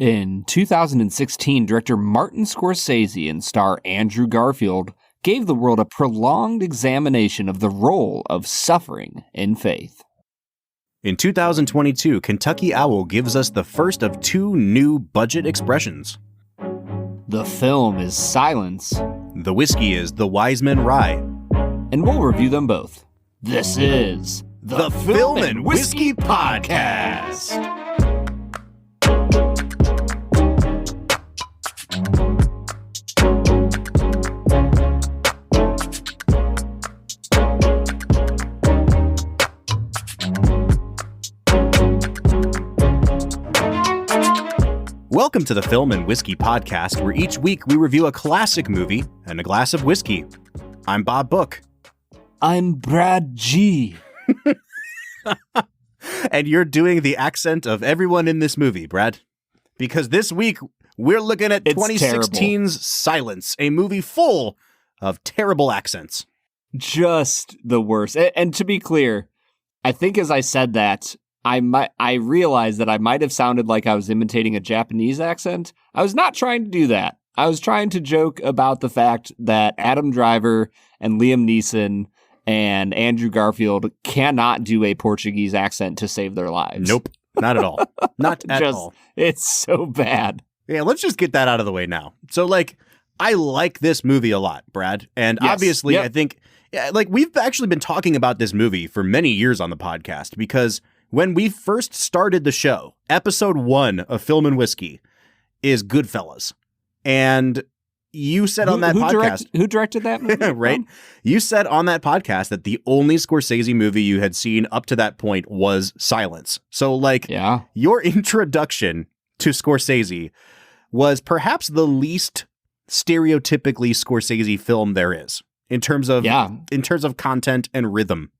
In 2016, director Martin Scorsese and star Andrew Garfield gave the world a prolonged examination of the role of suffering in faith. In 2022, Kentucky Owl gives us the first of two new budget expressions. The film is Silence. The whiskey is the Wiseman Rye. And we'll review them both. This is the Film and Whiskey Podcast. Welcome to the Film and Whiskey Podcast, where each week we review a classic movie and a glass of whiskey. I'm Bob Book. I'm Brad G. And you're doing the accent of everyone in this movie, Brad. Because this week we're looking at 2016's Silence, a movie full of terrible accents. Just the worst. And to be clear, I think as I said that, I realized that I might have sounded like I was imitating a Japanese accent. I was not trying to do that. I was trying to joke about the fact that Adam Driver and Liam Neeson and Andrew Garfield cannot do a Portuguese accent to save their lives. Nope, not at all. Not at all. It's so bad. Yeah, let's just get that out of the way now. So, I like this movie a lot, Brad. And yes. obviously, Yep. I think, we've actually been talking about this movie for many years on the podcast because when we first started the show, episode 1 of Film and Whiskey is Goodfellas. And you said on that podcast... Who directed that movie? Right? You said on that podcast that the only Scorsese movie you had seen up to that point was Silence. So, your introduction to Scorsese was perhaps the least stereotypically Scorsese film there is in terms of content and rhythm.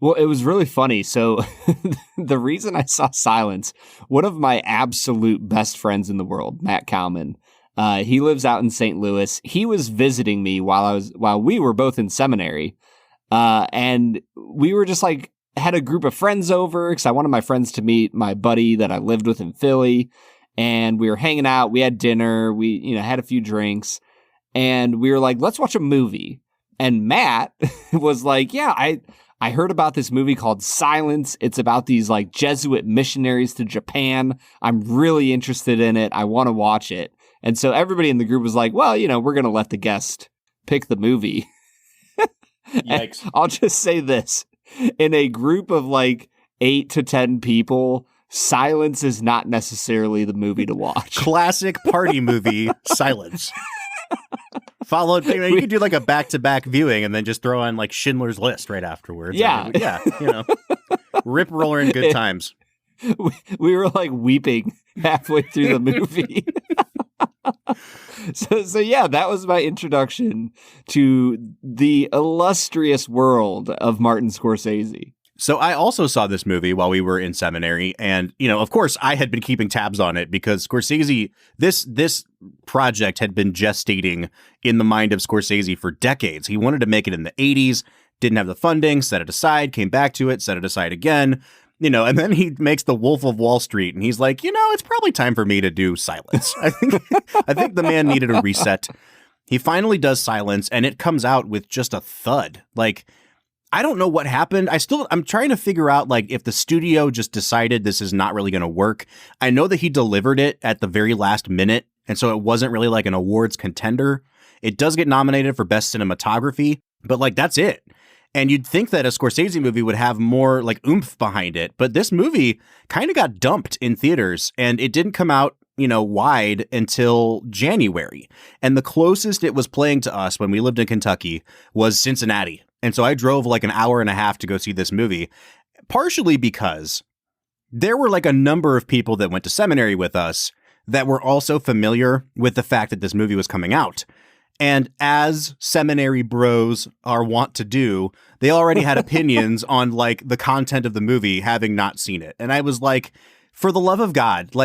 Well, it was really funny. So the reason I saw Silence, one of my absolute best friends in the world, Matt Cowman, he lives out in St. Louis. He was visiting me while we were both in seminary. And we were just had a group of friends over because I wanted my friends to meet my buddy that I lived with in Philly. And we were hanging out. We had dinner. We, had a few drinks. And we were like, let's watch a movie. And Matt was like, yeah, I heard about this movie called Silence. It's about these Jesuit missionaries to Japan. I'm really interested in it. I want to watch it. And so everybody in the group was like, well, we're going to let the guest pick the movie. Yikes. I'll just say this. In a group of 8 to 10 people, Silence is not necessarily the movie to watch. Classic party movie, Silence. Followed, you could do a back-to-back viewing and then just throw on Schindler's List right afterwards. Yeah. Rip roller and good times. We were weeping halfway through the movie. So yeah, that was my introduction to the illustrious world of Martin Scorsese. So I also saw this movie while we were in seminary. And, of course, I had been keeping tabs on it because Scorsese, this project had been gestating in the mind of Scorsese for decades. He wanted to make it in the 80s, didn't have the funding, set it aside, came back to it, set it aside again, and then he makes The Wolf of Wall Street. And he's like, it's probably time for me to do Silence. I think the man needed a reset. He finally does Silence, and it comes out with just a thud. I don't know what happened. I'm trying to figure out if the studio just decided this is not really going to work. I know that he delivered it at the very last minute, and so it wasn't really an awards contender. It does get nominated for best cinematography, but that's it. And you'd think that a Scorsese movie would have more oomph behind it, but this movie kind of got dumped in theaters, and it didn't come out wide until January. And the closest it was playing to us when we lived in Kentucky was Cincinnati. And so I drove an hour and a half to go see this movie, partially because there were a number of people that went to seminary with us that were also familiar with the fact that this movie was coming out. And as seminary bros are wont to do, they already had opinions on the content of the movie, having not seen it. And I was like, for the love of God,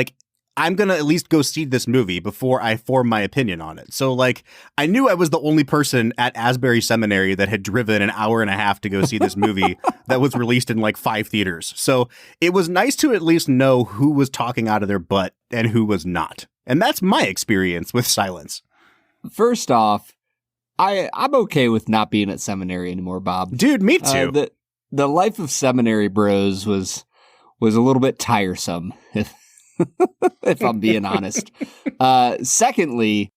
I'm going to at least go see this movie before I form my opinion on it. So, like, I knew I was the only person at Asbury Seminary that had driven an hour and a half to go see this movie that was released in like 5 theaters. So it was nice to at least know who was talking out of their butt and who was not. And that's my experience with Silence. First off, I'm okay with not being at seminary anymore, Bob. Dude, me too. The life of seminary bros was a little bit tiresome, if I'm being honest. Secondly,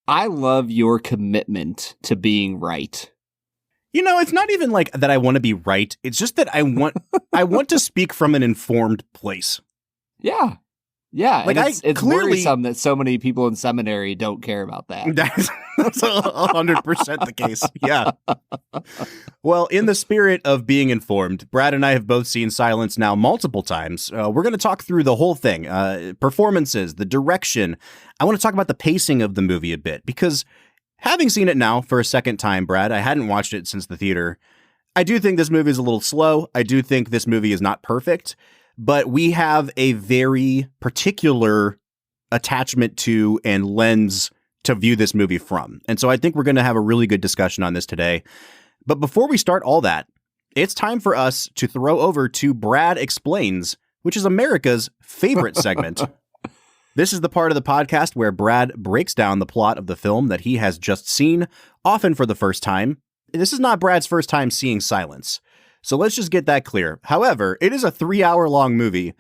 I love your commitment to being right. You know, it's not even like that I want to be right. It's just that I want to speak from an informed place. Yeah. Yeah, like it's clearly worrisome that so many people in seminary don't care about that. That's 100% the case. Yeah. Well, in the spirit of being informed, Brad and I have both seen Silence now multiple times. We're going to talk through the whole thing, performances, the direction. I want to talk about the pacing of the movie a bit, because having seen it now for a second time, Brad, I hadn't watched it since the theater. I do think this movie is a little slow. I do think this movie is not perfect. But we have a very particular attachment to and lens to view this movie from. And so I think we're going to have a really good discussion on this today. But before we start all that, it's time for us to throw over to Brad Explains, which is America's favorite segment. This is the part of the podcast where Brad breaks down the plot of the film that he has just seen, often for the first time. This is not Brad's first time seeing Silence. So let's just get that clear. However, it is a 3-hour-long movie,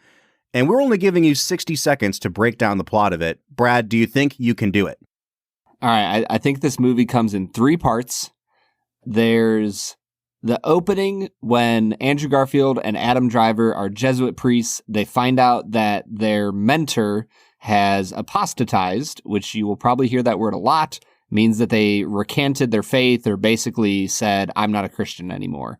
and we're only giving you 60 seconds to break down the plot of it. Brad, do you think you can do it? All right, I think this movie comes in 3 parts. There's the opening when Andrew Garfield and Adam Driver are Jesuit priests. They find out that their mentor has apostatized, which you will probably hear that word a lot, means that they recanted their faith or basically said, I'm not a Christian anymore.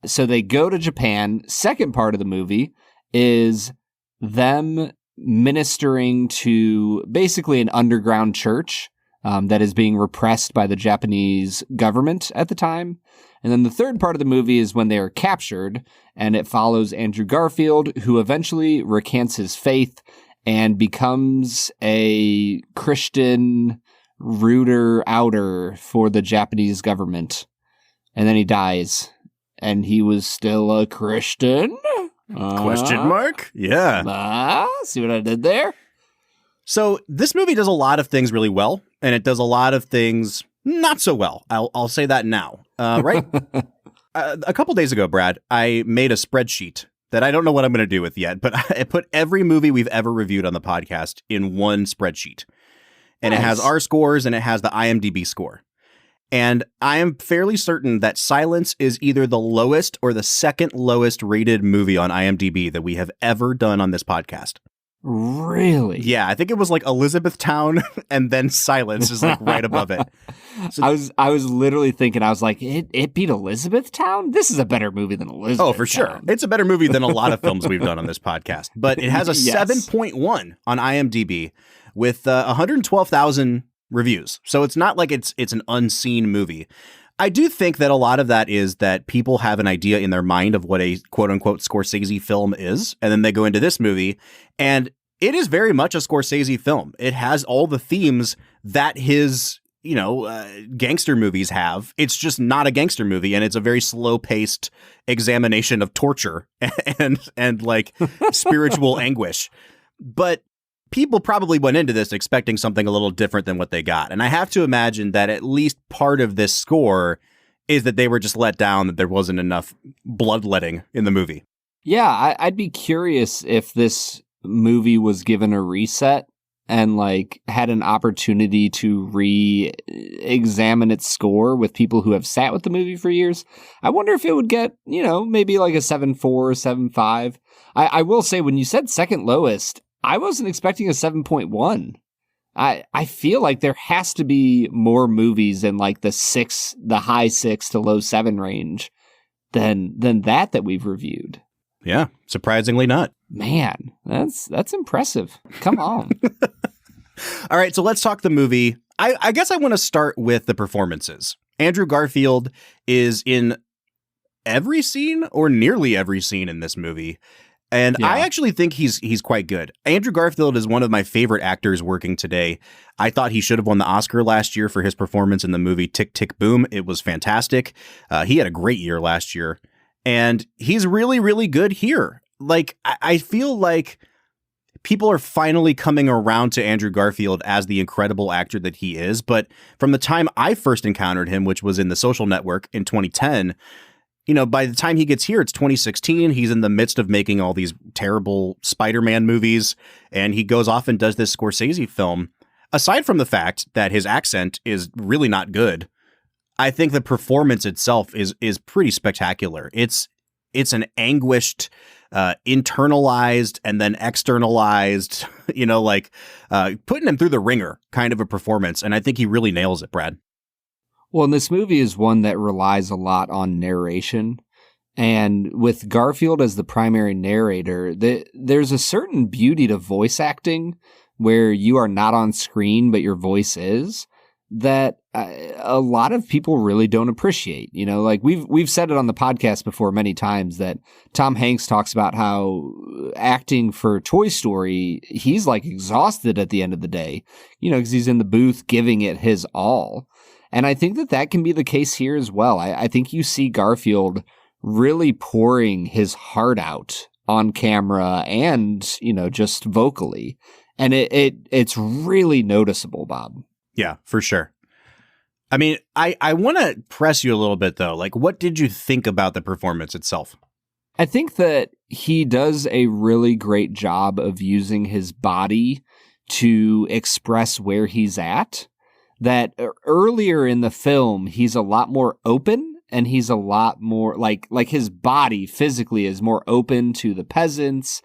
So they go to Japan. Second part of the movie is them ministering to basically an underground church that is being repressed by the Japanese government at the time. And then the third part of the movie is when they are captured, and it follows Andrew Garfield, who eventually recants his faith and becomes a Christian rooter-outer for the Japanese government. And then he dies. And he was still a Christian? Question mark? Yeah. See what I did there? So this movie does a lot of things really well, and it does a lot of things not so well. I'll say that now. Right? A couple days ago, Brad, I made a spreadsheet that I don't know what I'm going to do with yet, but I put every movie we've ever reviewed on the podcast in one spreadsheet. And It has our scores and it has the IMDb score. And I am fairly certain that Silence is either the lowest or the second lowest rated movie on IMDb that we have ever done on this podcast. Really? Yeah, I think it was like Elizabethtown and then Silence is like right above it. So, I was literally thinking, I was like, it beat Elizabethtown? This is a better movie than Elizabethtown. Oh, for sure. It's a better movie than a lot of films we've done on this podcast. But it has a 7.1 on IMDb with 112,000 reviews. So it's not like it's an unseen movie. I do think that a lot of that is that people have an idea in their mind of what a quote unquote Scorsese film is. And then they go into this movie and it is very much a Scorsese film. It has all the themes that his, gangster movies have. It's just not a gangster movie. And it's a very slow paced examination of torture and like spiritual anguish. But people probably went into this expecting something a little different than what they got. And I have to imagine that at least part of this score is that they were just let down, that there wasn't enough bloodletting in the movie. Yeah, I'd be curious if this movie was given a reset and like had an opportunity to re-examine its score with people who have sat with the movie for years. I wonder if it would get, maybe like a 7.4 or 7.5. I will say, when you said second lowest, I wasn't expecting a 7.1. I feel like there has to be more movies in like the high 6 to low 7 range than that we've reviewed. Yeah, surprisingly not. Man, that's impressive. Come on. All right, so let's talk the movie. I guess I want to start with the performances. Andrew Garfield is in every scene or nearly every scene in this movie. And Yeah. I actually think he's quite good. Andrew Garfield is one of my favorite actors working today. I thought he should have won the Oscar last year for his performance in the movie Tick, Tick, Boom. It was fantastic. He had a great year last year. And he's really, really good here. Like, I feel like people are finally coming around to Andrew Garfield as the incredible actor that he is. But from the time I first encountered him, which was in The Social Network in 2010, you know, by the time he gets here, it's 2016. He's in the midst of making all these terrible Spider-Man movies, and he goes off and does this Scorsese film. Aside from the fact that his accent is really not good, I think the performance itself is pretty spectacular. It's an anguished, internalized and then externalized, you know, like putting him through the ringer kind of a performance, and I think he really nails it, Brad. Well, and this movie is one that relies a lot on narration. And with Garfield as the primary narrator, there's a certain beauty to voice acting where you are not on screen, but your voice is, that a lot of people really don't appreciate. You know, like we've said it on the podcast before many times that Tom Hanks talks about how acting for Toy Story, he's like exhausted at the end of the day, you know, because he's in the booth giving it his all. And I think that can be the case here as well. I think you see Garfield really pouring his heart out on camera and, you know, just vocally. And it's really noticeable, Bob. Yeah, for sure. I mean, I want to press you a little bit, though. Like, what did you think about the performance itself? I think that he does a really great job of using his body to express where he's at. That earlier in the film, he's a lot more open and he's a lot more like his body physically is more open to the peasants.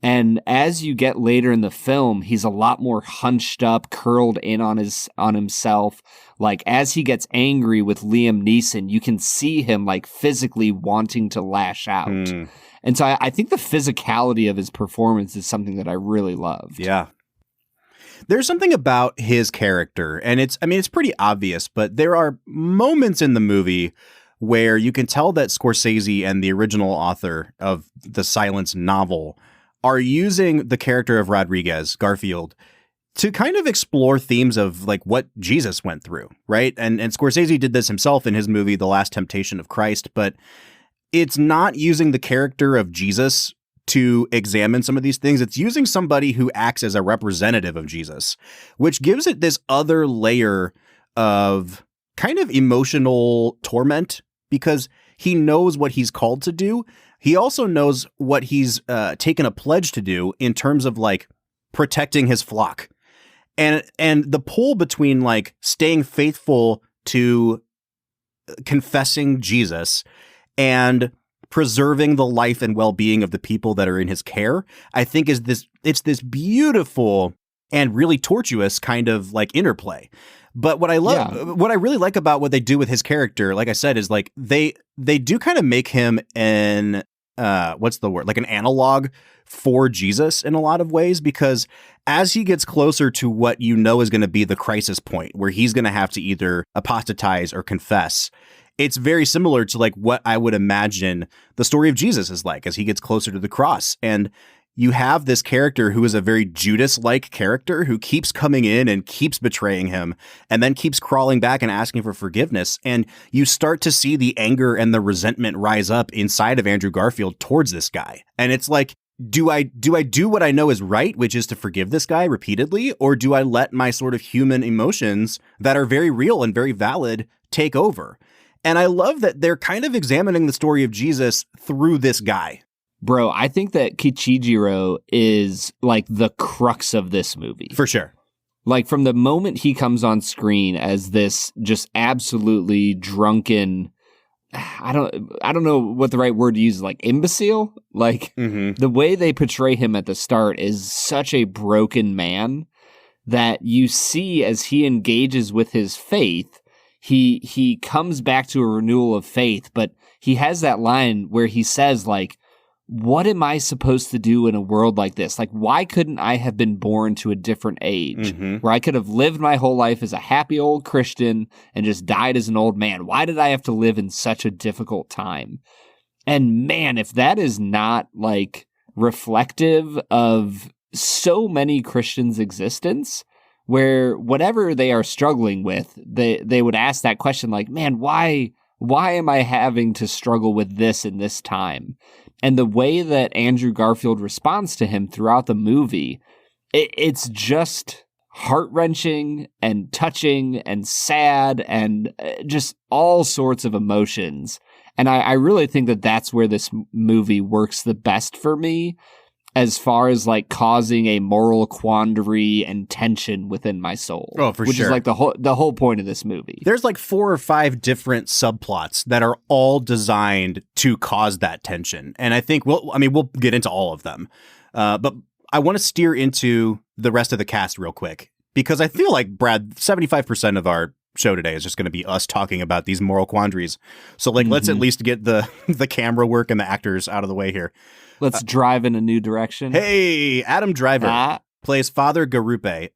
And as you get later in the film, he's a lot more hunched up, curled in on himself. Like as he gets angry with Liam Neeson, you can see him like physically wanting to lash out. And so I think the physicality of his performance is something that I really loved. Yeah. There's something about his character, and it's pretty obvious, but there are moments in the movie where you can tell that Scorsese and the original author of the Silence novel are using the character of Rodriguez, Garfield, to kind of explore themes of like what Jesus went through, right? And Scorsese did this himself in his movie, The Last Temptation of Christ, but it's not using the character of Jesus to examine some of these things. It's using somebody who acts as a representative of Jesus, which gives it this other layer of kind of emotional torment because he knows what he's called to do. He also knows what he's taken a pledge to do in terms of like protecting his flock. And the pull between like staying faithful to confessing Jesus and preserving the life and well-being of the people that are in his care, I think it's this beautiful and really tortuous kind of like interplay. But what I love, what I really like about what they do with his character, like I said, is like they do kind of make him an what's the word? Like an analog for Jesus in a lot of ways, because as he gets closer to what you know is going to be the crisis point where he's going to have to either apostatize or confess, it's very similar to like what I would imagine the story of Jesus is like as he gets closer to the cross. And you have this character who is a very Judas-like character who keeps coming in and keeps betraying him and then keeps crawling back and asking for forgiveness. And you start to see the anger and the resentment rise up inside of Andrew Garfield towards this guy. And it's like, do I do what I know is right, which is to forgive this guy repeatedly? Or do I let my sort of human emotions that are very real and very valid take over? And I love that they're kind of examining the story of Jesus through this guy. Bro, I think that Kichijiro is like the crux of this movie. For sure. Like from the moment he comes on screen as this just absolutely drunken, I don't know what the right word to use is, like imbecile. Like the way they portray him at the start is such a broken man that you see as he engages with his faith, he comes back to a renewal of faith, but he has that line where he says like, what am I supposed to do in a world like this? Like, why couldn't I have been born to a different age where I could have lived my whole life as a happy old Christian and just died as an old man? Why did I have to live in such a difficult time? And man, if that is not like reflective of so many Christians' existence, where whatever they are struggling with, they would ask that question like, man, why am I having to struggle with this in this time? And the way that Andrew Garfield responds to him throughout the movie, it's just heart-wrenching and touching and sad and just all sorts of emotions. And I really think that that's where this movie works the best for me, as far as like causing a moral quandary and tension within my soul. Oh, for which sure. Which is like the whole point of this movie. There's like 4 or 5 different subplots that are all designed to cause that tension. And I think we'll get into all of them. But I want to steer into the rest of the cast real quick, because I feel like, Brad, 75% of our show today is just going to be us talking about these moral quandaries. So like, let's at least get the camera work and the actors out of the way here. Let's drive in a new direction. Hey, Adam Driver plays Father Garupe.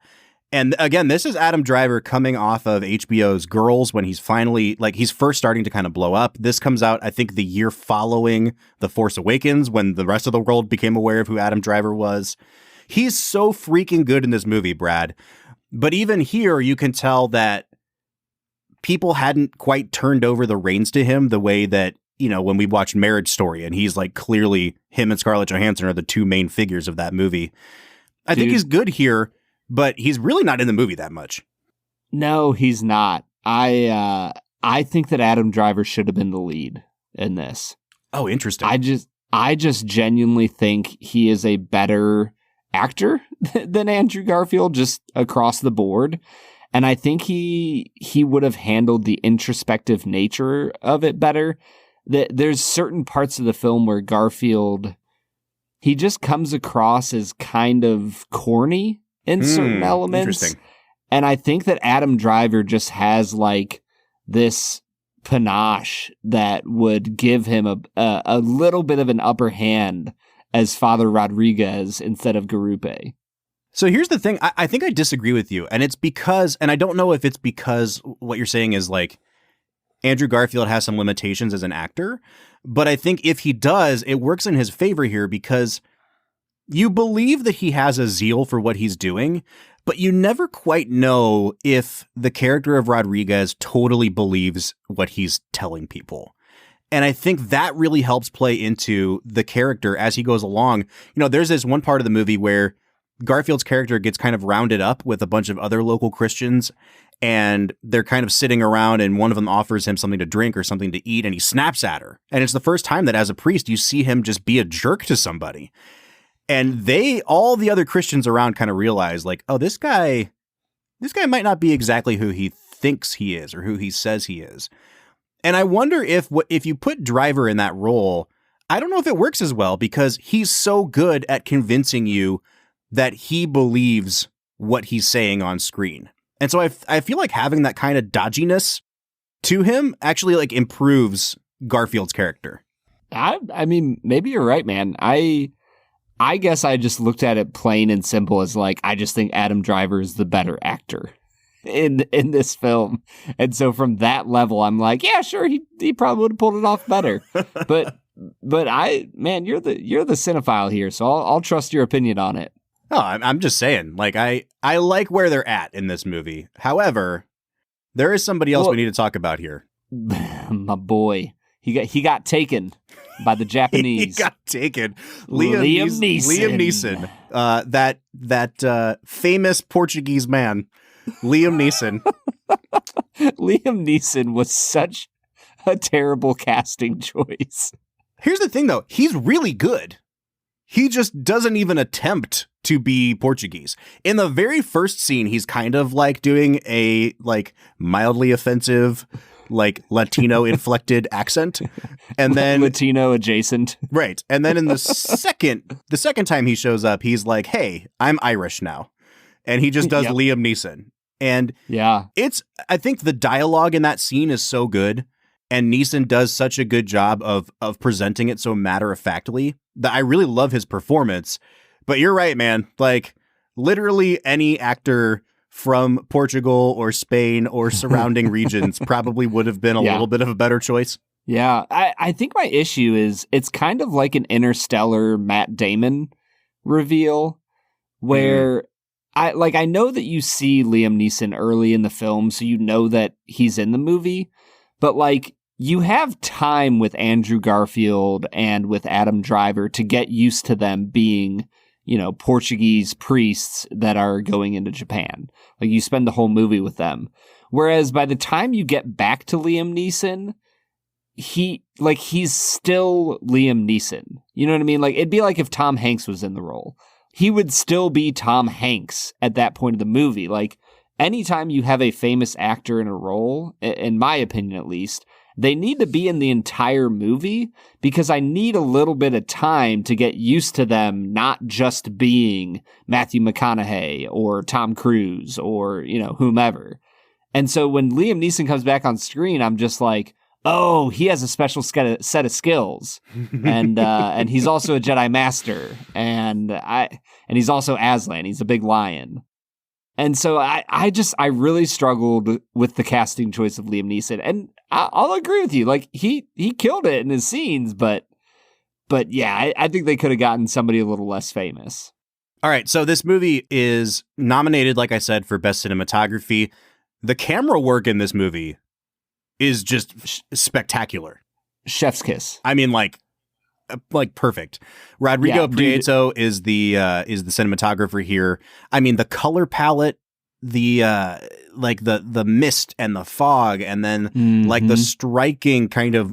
And again, this is Adam Driver coming off of HBO's Girls, when he's finally, like, he's first starting to kind of blow up. This comes out, I think, the year following The Force Awakens, when the rest of the world became aware of who Adam Driver was. He's so freaking good in this movie, Brad. But even here, you can tell that people hadn't quite turned over the reins to him the way that, you know, when we watched Marriage Story, and he's like, clearly him and Scarlett Johansson are the 2 main figures of that movie. I think he's good here, but he's really not in the movie that much. No, he's not. I think that Adam Driver should have been the lead in this. Oh, interesting. I just genuinely think he is a better actor than Andrew Garfield, just across the board. And I think he would have handled the introspective nature of it better. There's certain parts of the film where Garfield, he just comes across as kind of corny in certain elements. Interesting. And I think that Adam Driver just has like this panache that would give him a little bit of an upper hand as Father Rodriguez instead of Garupe. So here's the thing. I think I disagree with you. And it's because, and I don't know if it's because what you're saying is like, Andrew Garfield has some limitations as an actor, but I think if he does, it works in his favor here, because you believe that he has a zeal for what he's doing, but you never quite know if the character of Rodriguez totally believes what he's telling people. And I think that really helps play into the character as he goes along. You know, there's this one part of the movie where Garfield's character gets kind of rounded up with a bunch of other local Christians, and they're kind of sitting around, and one of them offers him something to drink or something to eat, and he snaps at her. And it's the first time that as a priest, you see him just be a jerk to somebody. And all the other Christians around kind of realize like, oh, this guy might not be exactly who he thinks he is or who he says he is. And I wonder if you put Driver in that role, I don't know if it works as well, because he's so good at convincing you that he believes what he's saying on screen. And so I feel like having that kind of dodginess to him actually like improves Garfield's character. I mean, maybe you're right, man. I guess I just looked at it plain and simple as like, I just think Adam Driver is the better actor in this film. And so from that level, I'm like, yeah, sure, he probably would have pulled it off better. But man, you're the cinephile here, so I'll trust your opinion on it. Oh, I'm just saying, like, I like where they're at in this movie. However, there is somebody else we need to talk about here. My boy, he got taken by the Japanese. He got taken. Liam Neeson. That famous Portuguese man, Liam Neeson. Liam Neeson was such a terrible casting choice. Here's the thing, though. He's really good. He just doesn't even attempt to be Portuguese. In the very first scene, he's kind of like doing a like mildly offensive, like Latino inflected accent. And then Latino adjacent. Right. And then in the second time he shows up, he's like, hey, I'm Irish now. And he just does Liam Neeson. And yeah, I think the dialogue in that scene is so good. And Neeson does such a good job of presenting it so matter-of-factly that I really love his performance. But you're right, man. Like, literally any actor from Portugal or Spain or surrounding regions probably would have been a little bit of a better choice. Yeah, I think my issue is it's kind of like an Interstellar Matt Damon reveal where I know that you see Liam Neeson early in the film, so you know that he's in the movie, but like you have time with Andrew Garfield and with Adam Driver to get used to them being, Portuguese priests that are going into Japan. Like you spend the whole movie with them. Whereas by the time you get back to Liam Neeson, he's still Liam Neeson. You know what I mean? Like it'd be like if Tom Hanks was in the role. He would still be Tom Hanks at that point of the movie. Like anytime you have a famous actor in a role, in my opinion at least, they need to be in the entire movie because I need a little bit of time to get used to them not just being Matthew McConaughey or Tom Cruise or, whomever. And so when Liam Neeson comes back on screen, I'm just like, oh, he has a special set of skills, and he's also a Jedi Master, and he's also Aslan. He's a big lion, and so I really struggled with the casting choice of Liam Neeson, and I'll agree with you. Like he killed it in his scenes, but yeah, I think they could have gotten somebody a little less famous. All right, so this movie is nominated, like I said, for Best Cinematography. The camera work in this movie is just spectacular. Chef's kiss. I mean, like perfect. Rodrigo Prieto is the cinematographer here. I mean, the color palette, the mist and the fog, and then like the striking kind of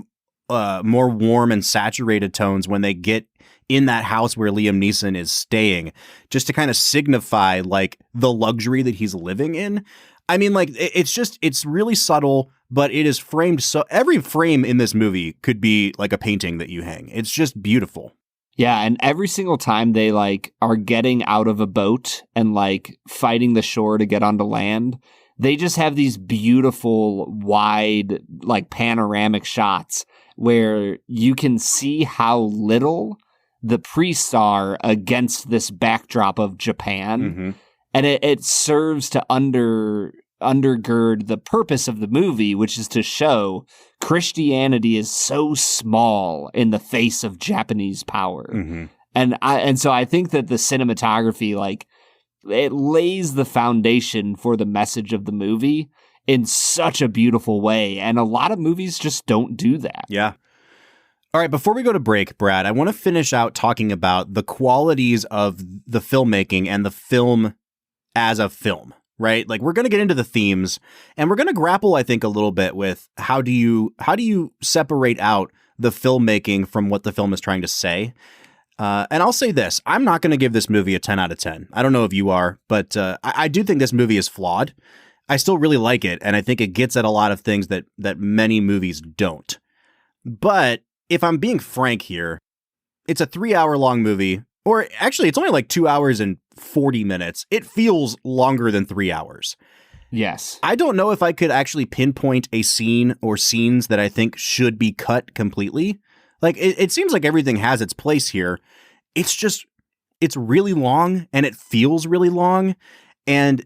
more warm and saturated tones when they get in that house where Liam Neeson is staying, just to kind of signify like the luxury that he's living in. I mean, like it's really subtle, but it is framed so every frame in this movie could be like a painting that you hang. It's just beautiful. Yeah, and every single time they like are getting out of a boat and like fighting the shore to get onto land, they just have these beautiful wide like panoramic shots where you can see how little the priests are against this backdrop of Japan. Mm-hmm. And it serves to undergird the purpose of the movie, which is to show Christianity is so small in the face of Japanese power. Mm-hmm. And so I think that the cinematography, like, it lays the foundation for the message of the movie in such a beautiful way. And a lot of movies just don't do that. Yeah. All right, before we go to break, Brad, I want to finish out talking about the qualities of the filmmaking and the film as a film, right? Like we're going to get into the themes and we're going to grapple, I think, a little bit with how do you separate out the filmmaking from what the film is trying to say? And I'll say this, I'm not going to give this movie a 10 out of 10. I don't know if you are, but I do think this movie is flawed. I still really like it. And I think it gets at a lot of things that many movies don't. But if I'm being frank here, it's a 3-hour long movie, or actually it's only like 2 hours and 40 minutes. It feels longer than 3 hours. Yes. I don't know if I could actually pinpoint a scene or scenes that I think should be cut completely. Like it seems like everything has its place here. It's really long and it feels really long and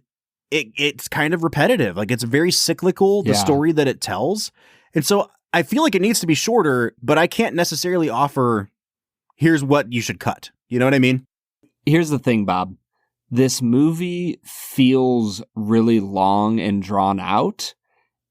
it's kind of repetitive. Like it's very cyclical, the story that it tells. And so I feel like it needs to be shorter, but I can't necessarily offer, here's what you should cut. You know what I mean? Here's the thing, Bob. This movie feels really long and drawn out.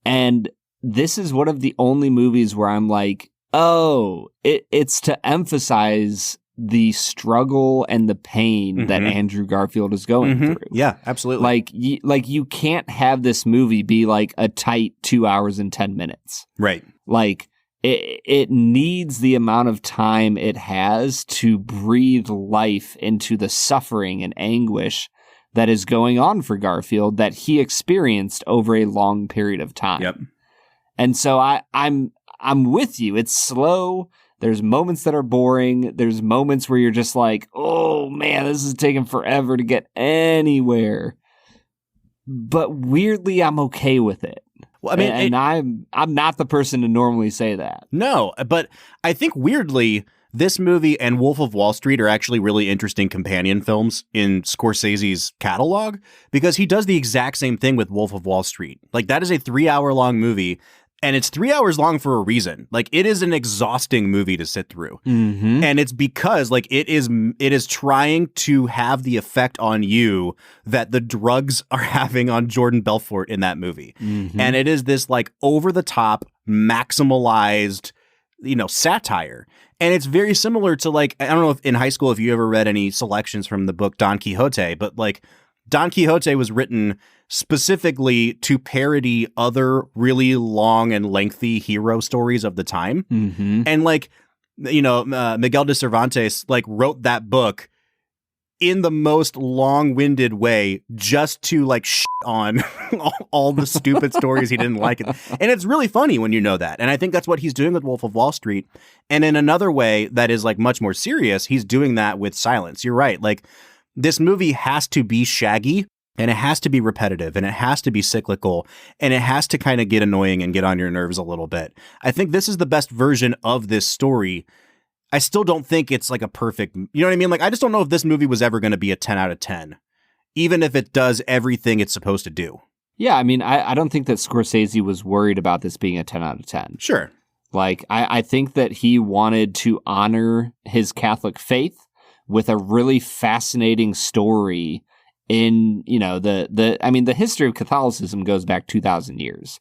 And this is one of the only movies where I'm like, oh, it's to emphasize the struggle and the pain that Andrew Garfield is going through. Yeah, absolutely. Like you can't have this movie be like a tight 2 hours and 10 minutes. Right. Like it needs the amount of time it has to breathe life into the suffering and anguish that is going on for Garfield that he experienced over a long period of time. Yep. And so I'm with you. It's slow. There's moments that are boring. There's moments where you're just like, oh man, this is taking forever to get anywhere. But weirdly, I'm okay with it. Well, I mean, and I'm not the person to normally say that. No, but I think weirdly, this movie and Wolf of Wall Street are actually really interesting companion films in Scorsese's catalog because he does the exact same thing with Wolf of Wall Street. Like that is a 3-hour long movie. And it's 3 hours long for a reason. Like, it is an exhausting movie to sit through. Mm-hmm. And it's because, like, it is trying to have the effect on you that the drugs are having on Jordan Belfort in that movie. Mm-hmm. And it is this, like, over-the-top, maximalized, satire. And it's very similar to, like, I don't know if in high school if you ever read any selections from the book Don Quixote, but, like, Don Quixote was written specifically to parody other really long and lengthy hero stories of the time. Mm-hmm. And, like, Miguel de Cervantes, like, wrote that book in the most long-winded way just to, like, shit on all the stupid stories he didn't like. And it's really funny when you know that. And I think that's what he's doing with Wolf of Wall Street. And in another way that is, like, much more serious, he's doing that with Silence. You're right. Like, this movie has to be shaggy, and it has to be repetitive, and it has to be cyclical, and it has to kind of get annoying and get on your nerves a little bit. I think this is the best version of this story. I still don't think it's like a perfect, you know what I mean? Like, I just don't know if this movie was ever going to be a 10 out of 10, even if it does everything it's supposed to do. Yeah, I mean, I don't think that Scorsese was worried about this being a 10 out of 10. Sure. Like, I think that he wanted to honor his Catholic faith with a really fascinating story in, the history of Catholicism goes back 2,000 years.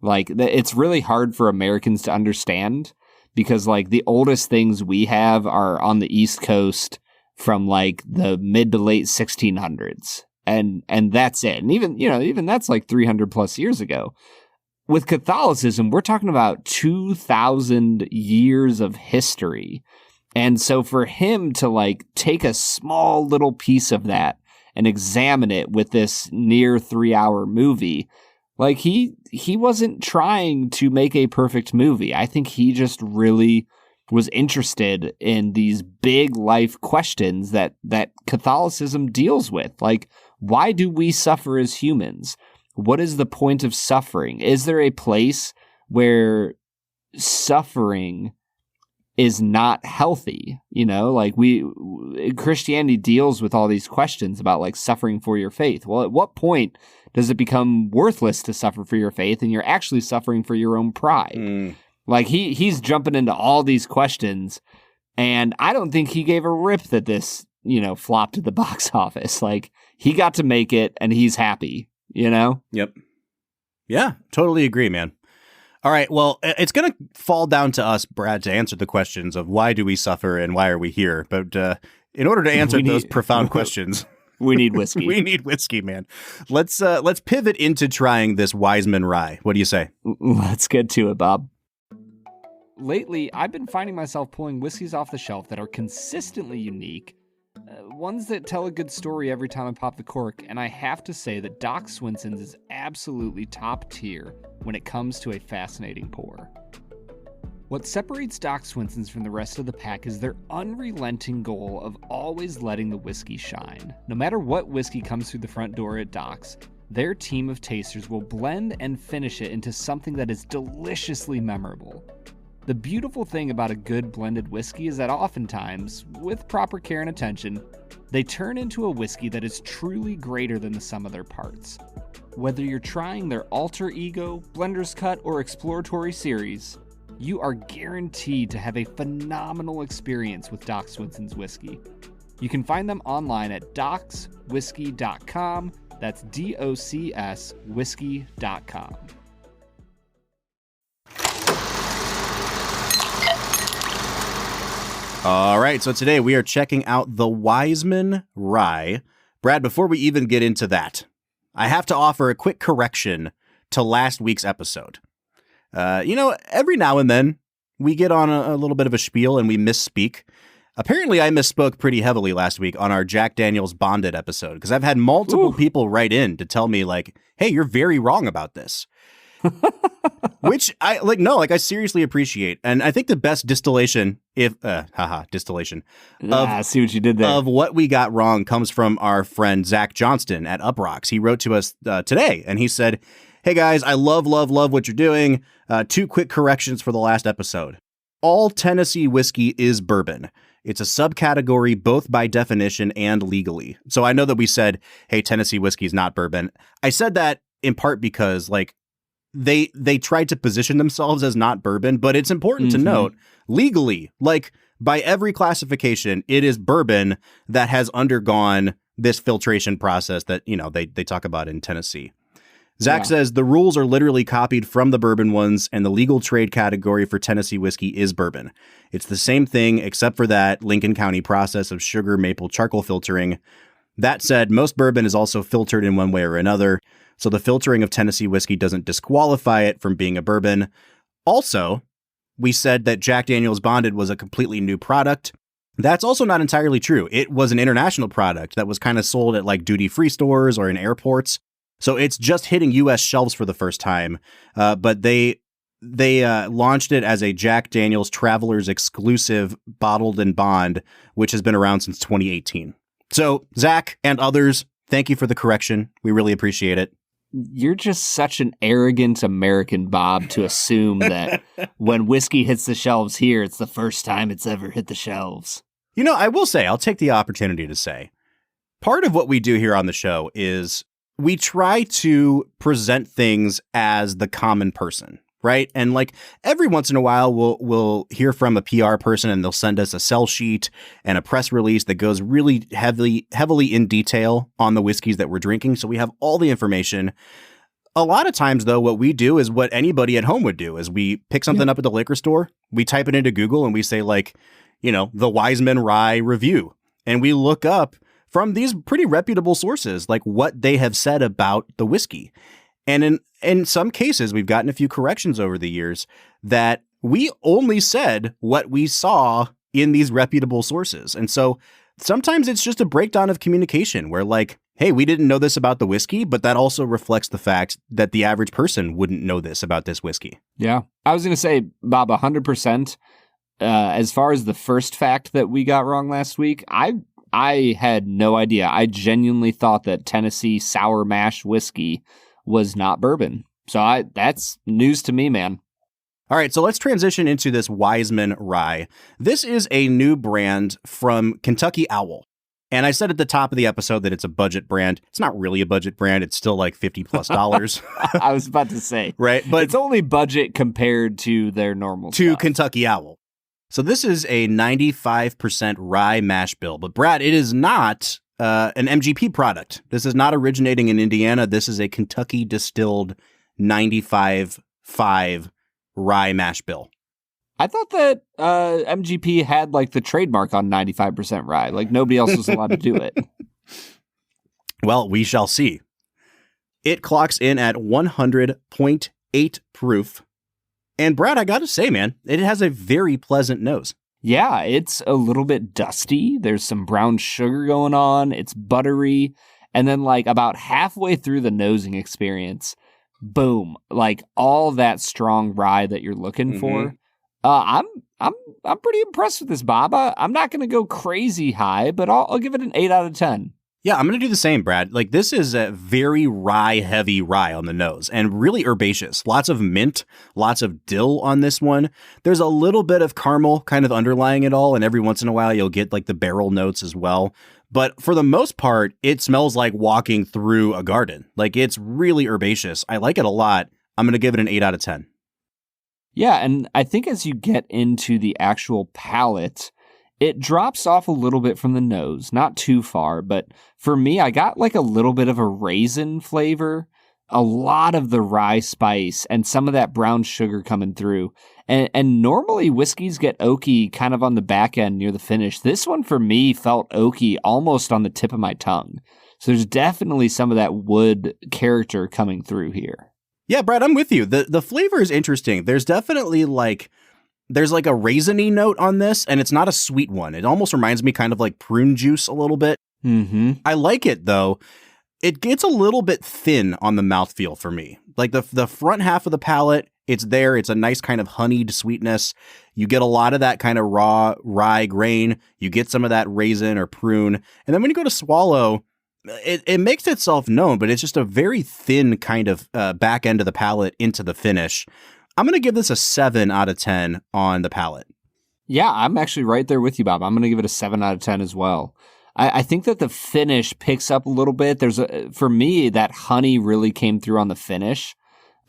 Like, it's really hard for Americans to understand because, like, the oldest things we have are on the East Coast from, like, the mid to late 1600s. And that's it. And even that's like 300 plus years ago. With Catholicism, we're talking about 2,000 years of history. And so for him to, like, take a small little piece of that and examine it with this near 3-hour movie, like, he wasn't trying to make a perfect movie. I think he just really was interested in these big life questions that Catholicism deals with. Like, why do we suffer as humans? What is the point of suffering? Is there a place where suffering is not healthy? Like, Christianity deals with all these questions about, like, suffering for your faith. Well, at what point does it become worthless to suffer for your faith and you're actually suffering for your own pride? Like, he's jumping into all these questions, and I don't think he gave a rip that this, flopped at the box office. Like, he got to make it and he's happy, Yep. Yeah, totally agree, man. All right, well, it's going to fall down to us, Brad, to answer the questions of why do we suffer and why are we here. But in order to answer those profound questions, we need whiskey. We need whiskey, man. Let's pivot into trying this Wiseman Rye. What do you say? Let's get to it, Bob. Lately, I've been finding myself pulling whiskeys off the shelf that are consistently unique, ones that tell a good story every time I pop the cork, and I have to say that Doc Swinson's is absolutely top tier when it comes to a fascinating pour. What separates Doc Swinson's from the rest of the pack is their unrelenting goal of always letting the whiskey shine. No matter what whiskey comes through the front door at Doc's, their team of tasters will blend and finish it into something that is deliciously memorable. The beautiful thing about a good blended whiskey is that oftentimes, with proper care and attention, they turn into a whiskey that is truly greater than the sum of their parts. Whether you're trying their alter ego, blender's cut, or exploratory series, you are guaranteed to have a phenomenal experience with Doc Swinson's whiskey. You can find them online at docswhiskey.com. That's DOCS whiskey.com. All right, so today we are checking out the Wiseman Rye. Brad, before we even get into that, I have to offer a quick correction to last week's episode. Every now and then we get on a little bit of a spiel and we misspeak. Apparently, I misspoke pretty heavily last week on our Jack Daniels Bonded episode because I've had multiple people write in to tell me, like, hey, you're very wrong about this. Which I seriously appreciate. And I think the best distillation, I see what you did there, of what we got wrong comes from our friend Zach Johnston at Uprocks. He wrote to us today and he said, hey guys, I love what you're doing. 2 quick corrections for the last episode. All Tennessee whiskey is bourbon. It's a subcategory both by definition and legally. So I know that we said, hey, Tennessee whiskey is not bourbon. I said that in part because, like, they tried to position themselves as not bourbon, but it's important to note legally, like by every classification, it is bourbon that has undergone this filtration process that, they talk about in Tennessee. Zach says the rules are literally copied from the bourbon ones, and the legal trade category for Tennessee whiskey is bourbon. It's the same thing, except for that Lincoln County process of sugar maple charcoal filtering. That said, most bourbon is also filtered in one way or another, so the filtering of Tennessee whiskey doesn't disqualify it from being a bourbon. Also, we said that Jack Daniel's Bonded was a completely new product. That's also not entirely true. It was an international product that was kind of sold at like duty-free stores or in airports. So it's just hitting U.S. shelves for the first time, but they launched it as a Jack Daniel's Traveler's exclusive bottled and bond, which has been around since 2018. So Zach and others, thank you for the correction. We really appreciate it. You're just such an arrogant American, Bob, to assume that when whiskey hits the shelves here, it's the first time it's ever hit the shelves. I will say, I'll take the opportunity to say, part of what we do here on the show is we try to present things as the common person, right? And like every once in a while, we'll hear from a PR person and they'll send us a sell sheet and a press release that goes really heavily in detail on the whiskeys that we're drinking. So we have all the information. A lot of times, though, what we do is what anybody at home would do is we pick something up at the liquor store, we type it into Google and we say like, the Wiseman Rye review. And we look up from these pretty reputable sources, like what they have said about the whiskey. And in some cases, we've gotten a few corrections over the years that we only said what we saw in these reputable sources. And so sometimes it's just a breakdown of communication where like, hey, we didn't know this about the whiskey, but that also reflects the fact that the average person wouldn't know this about this whiskey. Yeah. I was going to say, Bob, 100%. As far as the first fact that we got wrong last week, I had no idea. I genuinely thought that Tennessee sour mash whiskey was not bourbon. So that's news to me, man. All right, so let's transition into this Wiseman Rye. This is a new brand from Kentucky Owl. And I said at the top of the episode that it's a budget brand. It's not really a budget brand. It's still like $50+ I was about to say. Right, but it's only budget compared to their normal stuff. Kentucky Owl. So this is a 95% rye mash bill. But Brad, it is not an MGP product. This is not originating in Indiana. This is a Kentucky distilled 95.5 rye mash bill. I thought that MGP had like the trademark on 95% rye. Like nobody else was allowed to do it. Well, we shall see. It clocks in at 100.8 proof. And Brad, I got to say, man, it has a very pleasant nose. Yeah, it's a little bit dusty. There's some brown sugar going on. It's buttery. And then like about halfway through the nosing experience, boom, like all that strong rye that you're looking for. I'm pretty impressed with this, Bob. I'm not going to go crazy high, but I'll give it an 8 out of 10. Yeah, I'm going to do the same, Brad. Like, this is a very rye-heavy rye on the nose and really herbaceous. Lots of mint, lots of dill on this one. There's a little bit of caramel kind of underlying it all, and every once in a while you'll get like the barrel notes as well. But for the most part, it smells like walking through a garden. Like, it's really herbaceous. I like it a lot. I'm going to give it an 8 out of 10. Yeah, and I think as you get into the actual palate, it drops off a little bit from the nose, not too far, but for me, I got like a little bit of a raisin flavor, a lot of the rye spice, and some of that brown sugar coming through. And normally whiskeys get oaky kind of on the back end near the finish. This one for me felt oaky almost on the tip of my tongue. So there's definitely some of that wood character coming through here. Yeah, Brad, I'm with you. The flavor is interesting. There's definitely there's like a raisiny note on this, and it's not a sweet one. It almost reminds me kind of like prune juice a little bit. Mm-hmm. I like it, though. It gets a little bit thin on the mouthfeel for me. Like the front half of the palate, it's there. It's a nice kind of honeyed sweetness. You get a lot of that kind of raw rye grain. You get some of that raisin or prune. And then when you go to swallow, it makes itself known, but it's just a very thin kind of back end of the palate into the finish. I'm going to give this a 7 out of 10 on the palate. Yeah, I'm actually right there with you, Bob. I'm going to give it a 7 out of 10 as well. I think that the finish picks up a little bit. For me, that honey really came through on the finish.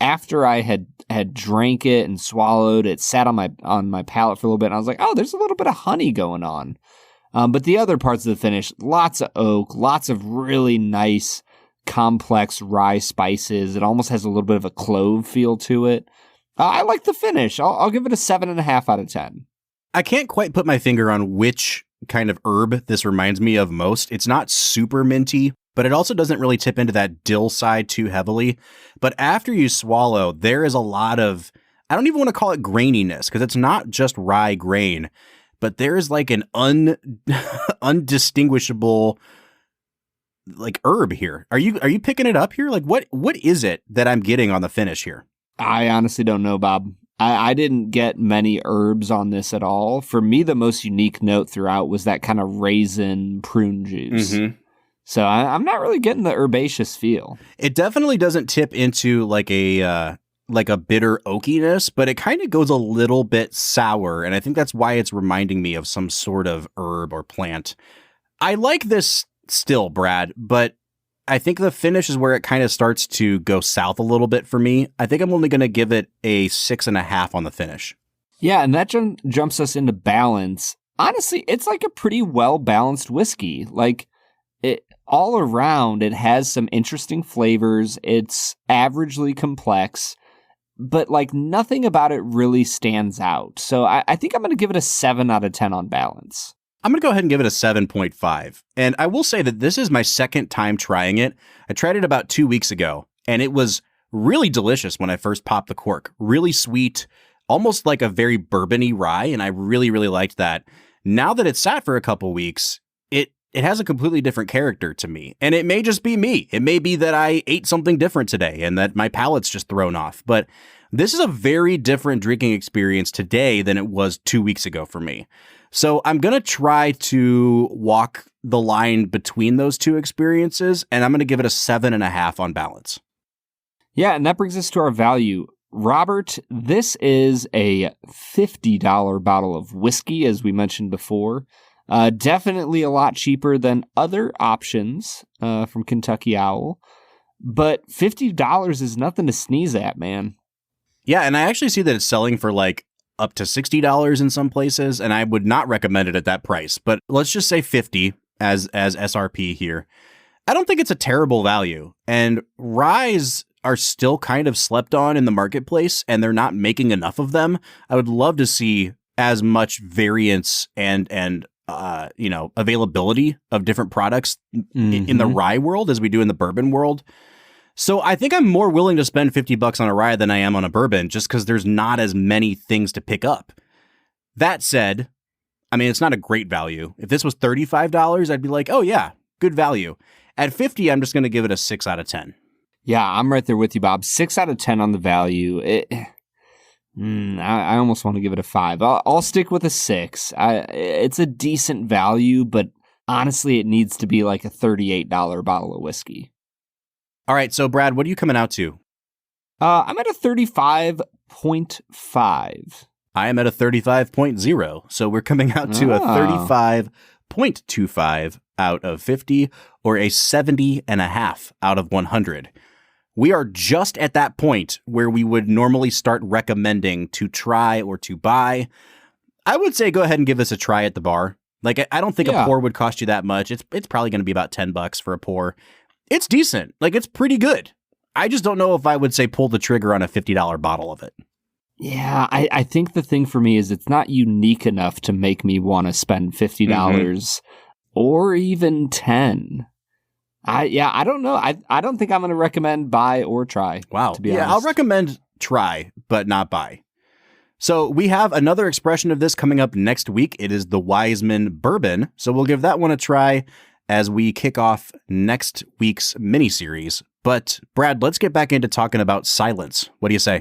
after I had drank it and swallowed it, sat on my palate for a little bit, and I was like, oh, there's a little bit of honey going on. But the other parts of the finish, lots of oak, lots of really nice, complex rye spices. It almost has a little bit of a clove feel to it. I like the finish. I'll give it a 7.5 out of 10. I can't quite put my finger on which kind of herb this reminds me of most. It's not super minty, but it also doesn't really tip into that dill side too heavily. But after you swallow, there is a lot of, I don't even want to call it graininess, because it's not just rye grain, but there is like an undistinguishable like herb here. Are you picking it up here? Like what is it that I'm getting on the finish here? I honestly don't know, Bob. I didn't get many herbs on this at all. For me, the most unique note throughout was that kind of raisin prune juice. Mm-hmm. So I'm not really getting the herbaceous feel. It definitely doesn't tip into like a bitter oakiness, but it kind of goes a little bit sour. And I think that's why it's reminding me of some sort of herb or plant. I like this still, Brad, but I think the finish is where it kind of starts to go south a little bit for me. I think I'm only going to give it a 6.5 on the finish. Yeah, and that jumps us into balance. Honestly, it's like a pretty well-balanced whiskey. Like, it all around, it has some interesting flavors. It's averagely complex, but like nothing about it really stands out. So I think I'm going to give it a 7 out of 10 on balance. I'm going to go ahead and give it a 7.5. And I will say that this is my second time trying it. I tried it about 2 weeks ago, and it was really delicious when I first popped the cork. Really sweet, almost like a very bourbon-y rye, and I really, really liked that. Now that it's sat for a couple weeks, it has a completely different character to me. And it may just be me. It may be that I ate something different today and that my palate's just thrown off. But this is a very different drinking experience today than it was 2 weeks ago for me. So I'm going to try to walk the line between those two experiences, and I'm going to give it a 7.5 on balance. Yeah, and that brings us to our value. Robert, this is a $50 bottle of whiskey, as we mentioned before. Definitely a lot cheaper than other options from Kentucky Owl, but $50 is nothing to sneeze at, man. Yeah, and I actually see that it's selling for like up to $60 in some places, and I would not recommend it at that price. But let's just say $50 as SRP here. I don't think it's a terrible value, and ryes are still kind of slept on in the marketplace, and they're not making enough of them. I would love to see as much variance and availability of different products in the rye world as we do in the bourbon world. So I think I'm more willing to spend $50 on a rye than I am on a bourbon, just because there's not as many things to pick up. That said, I mean, it's not a great value. If this was $35, I'd be like, oh yeah, good value. At $50, I'm just going to give it a 6 out of 10. Yeah, I'm right there with you, Bob. 6 out of 10 on the value. I almost want to give it a 5. I'll stick with a 6. It's a decent value, but honestly, it needs to be like a $38 bottle of whiskey. All right, so Brad, what are you coming out to? I'm at a 35.5. I am at a 35.0, so we're coming out to a 35.25 out of 50, or a 70.5 out of 100. We are just at that point where we would normally start recommending to try or to buy. I would say go ahead and give this a try at the bar. Like, I don't think a pour would cost you that much. It's probably going to be about $10 for a pour. It's decent. Like, it's pretty good. I just don't know if I would say pull the trigger on a $50 bottle of it. Yeah, I think the thing for me is it's not unique enough to make me want to spend $50 or even $10. I don't know. I don't think I'm going to recommend buy or try. Wow. To be honest. I'll recommend try, but not buy. So we have another expression of this coming up next week. It is the Wiseman Bourbon. So we'll give that one a try as we kick off next week's miniseries. But Brad, let's get back into talking about silence. What do you say?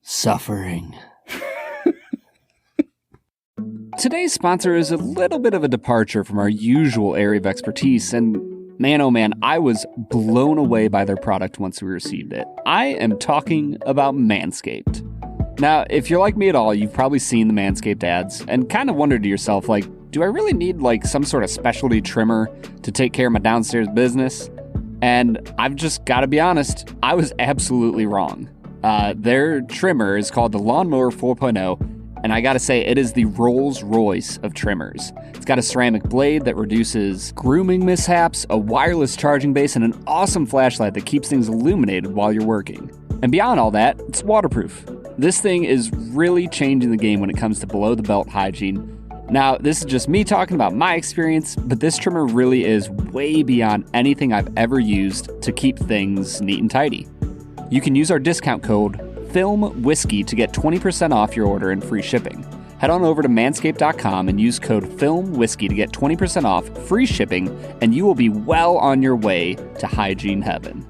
Suffering. Today's sponsor is a little bit of a departure from our usual area of expertise, and man, oh man, I was blown away by their product once we received it. I am talking about Manscaped. Now, if you're like me at all, you've probably seen the Manscaped ads and kind of wondered to yourself, like, do I really need like some sort of specialty trimmer to take care of my downstairs business? And I've just got to be honest, I was absolutely wrong. Their trimmer is called the Lawnmower 4.0. And I gotta say, it is the Rolls Royce of trimmers. It's got a ceramic blade that reduces grooming mishaps, a wireless charging base, and an awesome flashlight that keeps things illuminated while you're working. And beyond all that, it's waterproof. This thing is really changing the game when it comes to below-the-belt hygiene. Now, this is just me talking about my experience, but this trimmer really is way beyond anything I've ever used to keep things neat and tidy. You can use our discount code FILMWHISKEY to get 20% off your order and free shipping. Head on over to manscaped.com and use code FILMWHISKEY to get 20% off, free shipping, and you will be well on your way to hygiene heaven.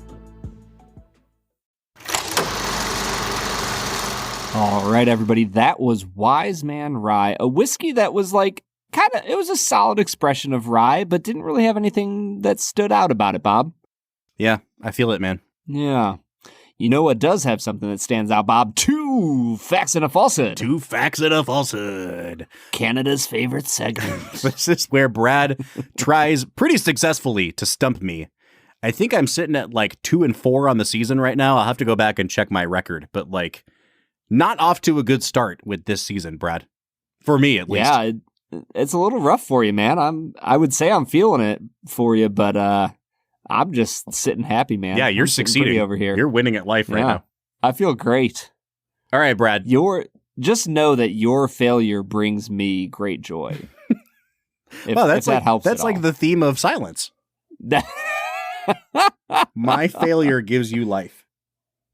All right, everybody, that was Wiseman Rye, a whiskey that was it was a solid expression of rye, but didn't really have anything that stood out about it, Bob. Yeah, I feel it, man. Yeah. You know what does have something that stands out, Bob? 2 facts and a falsehood. 2 facts and a falsehood. Canada's favorite segment. This is where Brad tries pretty successfully to stump me. I think I'm sitting at 2 and 4 on the season right now. I'll have to go back and check my record, but not off to a good start with this season, Brad. For me, at least. Yeah, it's a little rough for you, man. I would say I'm feeling it for you, but I'm just sitting happy, man. Yeah, you're succeeding over here. You're winning at life right now. I feel great. All right, Brad. Just know that your failure brings me great joy. If that helps. That's the theme of silence. My failure gives you life.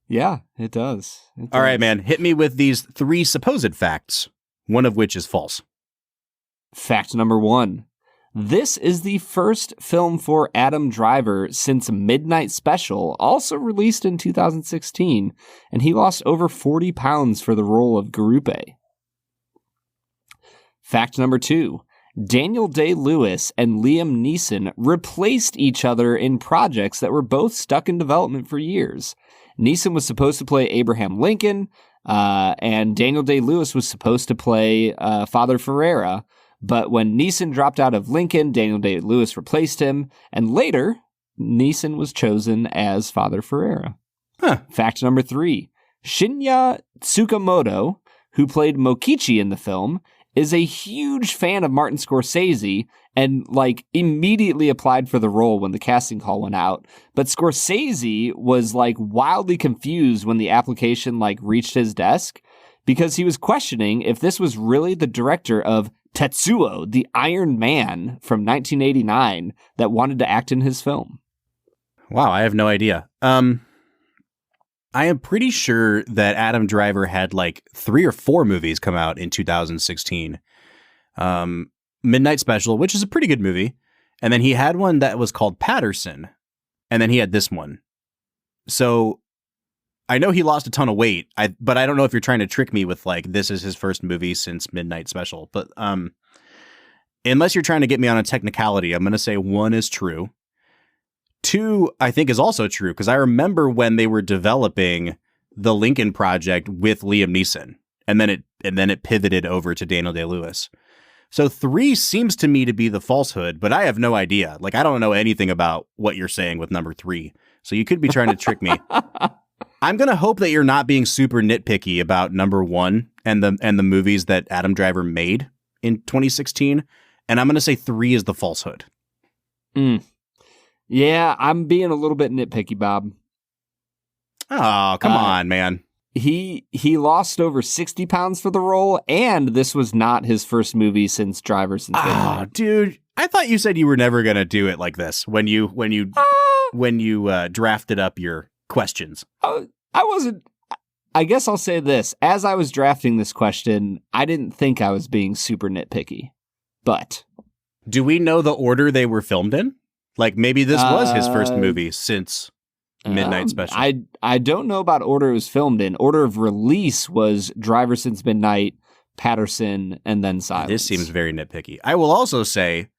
Yeah, it does. All right, man. Hit me with these 3 supposed facts, one of which is false. Fact number 1. This is the first film for Adam Driver since Midnight Special, also released in 2016, and he lost over 40 pounds for the role of Garupe. Fact number 2. Daniel Day-Lewis and Liam Neeson replaced each other in projects that were both stuck in development for years. Neeson was supposed to play Abraham Lincoln, and Daniel Day-Lewis was supposed to play Father Ferreira. But when Neeson dropped out of Lincoln, Daniel Day-Lewis replaced him, and later, Neeson was chosen as Father Ferreira. Huh. Fact number 3. Shinya Tsukamoto, who played Mokichi in the film, is a huge fan of Martin Scorsese and immediately applied for the role when the casting call went out. But Scorsese was wildly confused when the application reached his desk because he was questioning if this was really the director of Tetsuo, the Iron Man from 1989 that wanted to act in his film. Wow, I have no idea. I am pretty sure that Adam Driver had 3 or 4 movies come out in 2016. Midnight Special, which is a pretty good movie. And then he had one that was called Patterson. And then he had this one. So I know he lost a ton of weight, but I don't know if you're trying to trick me with this is his first movie since Midnight Special. But unless you're trying to get me on a technicality, I'm going to say 1 is true. 2, I think, is also true because I remember when they were developing the Lincoln Project with Liam Neeson, and then it pivoted over to Daniel Day-Lewis. So 3 seems to me to be the falsehood, but I have no idea. I don't know anything about what you're saying with number 3. So you could be trying to trick me. I'm going to hope that you're not being super nitpicky about number 1 and the movies that Adam Driver made in 2016. And I'm going to say 3 is the falsehood. Yeah, I'm being a little bit nitpicky, Bob. Oh, come on, man. He lost over 60 pounds for the role, and this was not his first movie since Driver since Midnight. Oh, dude, I thought you said you were never going to do it like this when you drafted up your questions. I wasn't. I guess I'll say this. As I was drafting this question, I didn't think I was being super nitpicky. But do we know the order they were filmed in? Maybe this was his first movie since Midnight Special. I don't know about order it was filmed in. Order of release was Driver Since Midnight, Patterson, and then Silence. This seems very nitpicky. I will also say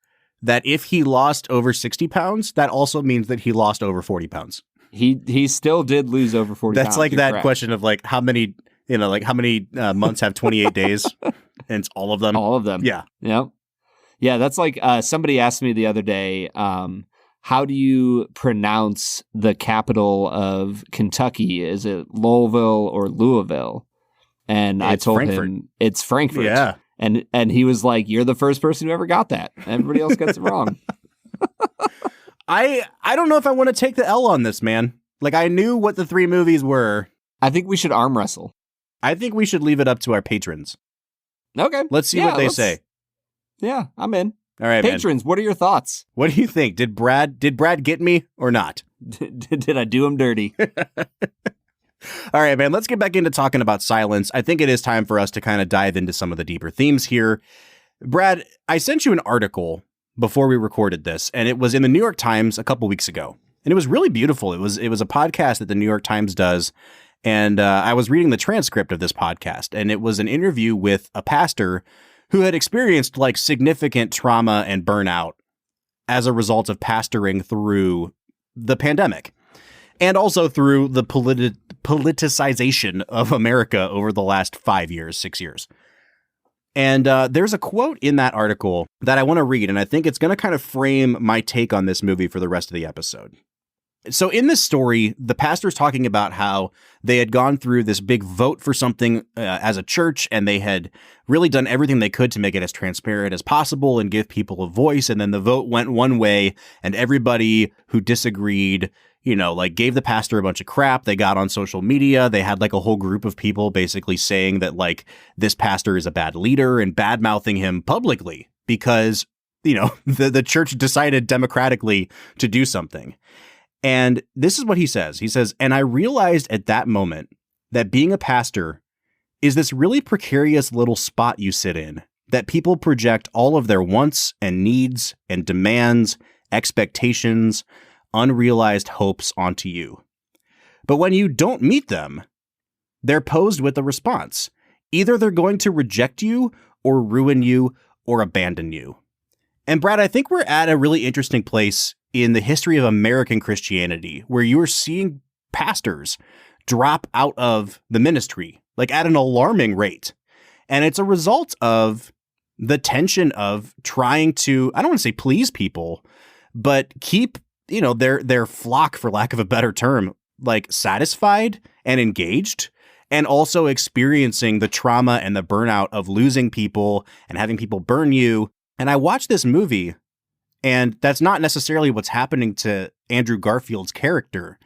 that if he lost over 60 pounds, that also means that he lost over 40 pounds. He still did lose over 40 pounds. That's that correct. Question of how many months have 28 days, and it's all of them. All of them. Yeah. Yep. Yeah, that's somebody asked me the other day, how do you pronounce the capital of Kentucky? Is it Louisville or Louisville? And I told him it's Frankfurt. Yeah. And he was like, you're the first person who ever got that. Everybody else gets it wrong. I don't know if I want to take the L on this, man. Like, I knew what the 3 movies were. I think we should arm wrestle. I think we should leave it up to our patrons. Okay. Let's see what they say. Yeah, I'm in. All right, patrons, man. what are your thoughts? What do you think? Did Brad get me or not? Did I do him dirty? All right, man, let's get back into talking about silence. I think it is time for us to kind of dive into some of the deeper themes here. Brad, I sent you an article before we recorded this, and it was in the New York Times a couple weeks ago. And it was really beautiful. It was a podcast that the New York Times does. And I was reading the transcript of this podcast, and it was an interview with a pastor who had experienced like significant trauma and burnout as a result of pastoring through the pandemic and also through the politicization of America over the last 5 years, 6 years. And there's a quote in that article that I want to read, and I think it's going to kind of frame my take on this movie for the rest of the episode. So in this story, the pastor's talking about how they had gone through this big vote for something as a church, and they had really done everything they could to make it as transparent as possible and give people a voice. And then the vote went one way, and everybody who disagreed, you know, like gave the pastor a bunch of crap. They got on social media. They had like a whole group of people basically saying that like this pastor is a bad leader and bad mouthing him publicly because, you know, the church decided democratically to do something. And this is what he says. He says, and I realized at that moment that being a pastor is this really precarious little spot you sit in, that people project all of their wants and needs and demands, expectations, unrealized hopes onto you. But when you don't meet them, they're posed with a response. Either they're going to reject you or ruin you or abandon you. And Brad, I think we're at a really interesting place in the history of American Christianity, where you're seeing pastors drop out of the ministry, like at an alarming rate. And it's a result of the tension of trying to, I don't want to say please people, but keep, you know, their flock, for lack of a better term, like satisfied and engaged, and also experiencing the trauma and the burnout of losing people and having people burn you. And I watched this movie, and that's not necessarily what's happening to Andrew Garfield's character.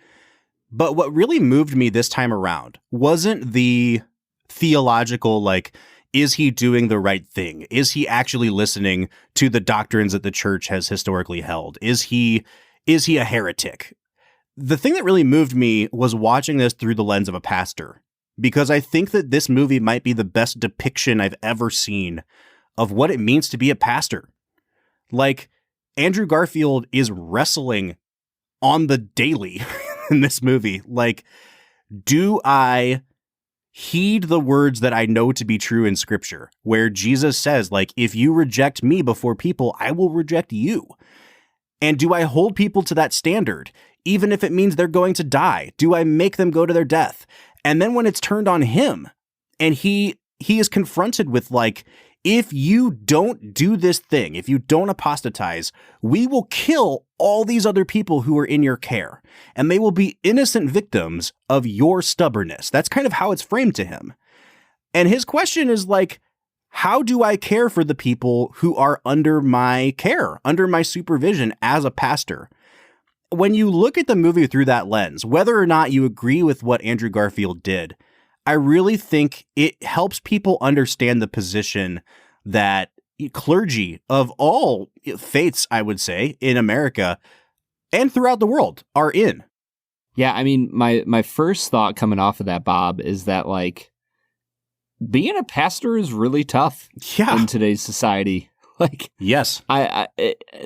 But what really moved me this time around wasn't the theological, like, is he doing the right thing? Is he actually listening to the doctrines that the church has historically held? Is he a heretic? The thing that really moved me was watching this through the lens of a pastor, because I think that this movie might be the best depiction I've ever seen of what it means to be a pastor. Like, Andrew Garfield is wrestling on the daily in this movie. Like, do I heed the words that I know to be true in Scripture, where Jesus says, like, if you reject me before people, I will reject you? And do I hold people to that standard, even if it means they're going to die? Do I make them go to their death? And then when it's turned on him, and he is confronted with, like, if you don't do this thing, if you don't apostatize, we will kill all these other people who are in your care, and they will be innocent victims of your stubbornness. That's kind of how it's framed to him. And his question is like, how do I care for the people who are under my care, under my supervision as a pastor? When you look at the movie through that lens, whether or not you agree with what Andrew Garfield did, I really think it helps people understand the position that clergy of all faiths, I would say, in America and throughout the world are in. Yeah, I mean, my first thought coming off of that, Bob, is that, like, being a pastor is really tough in today's society. Like, yes,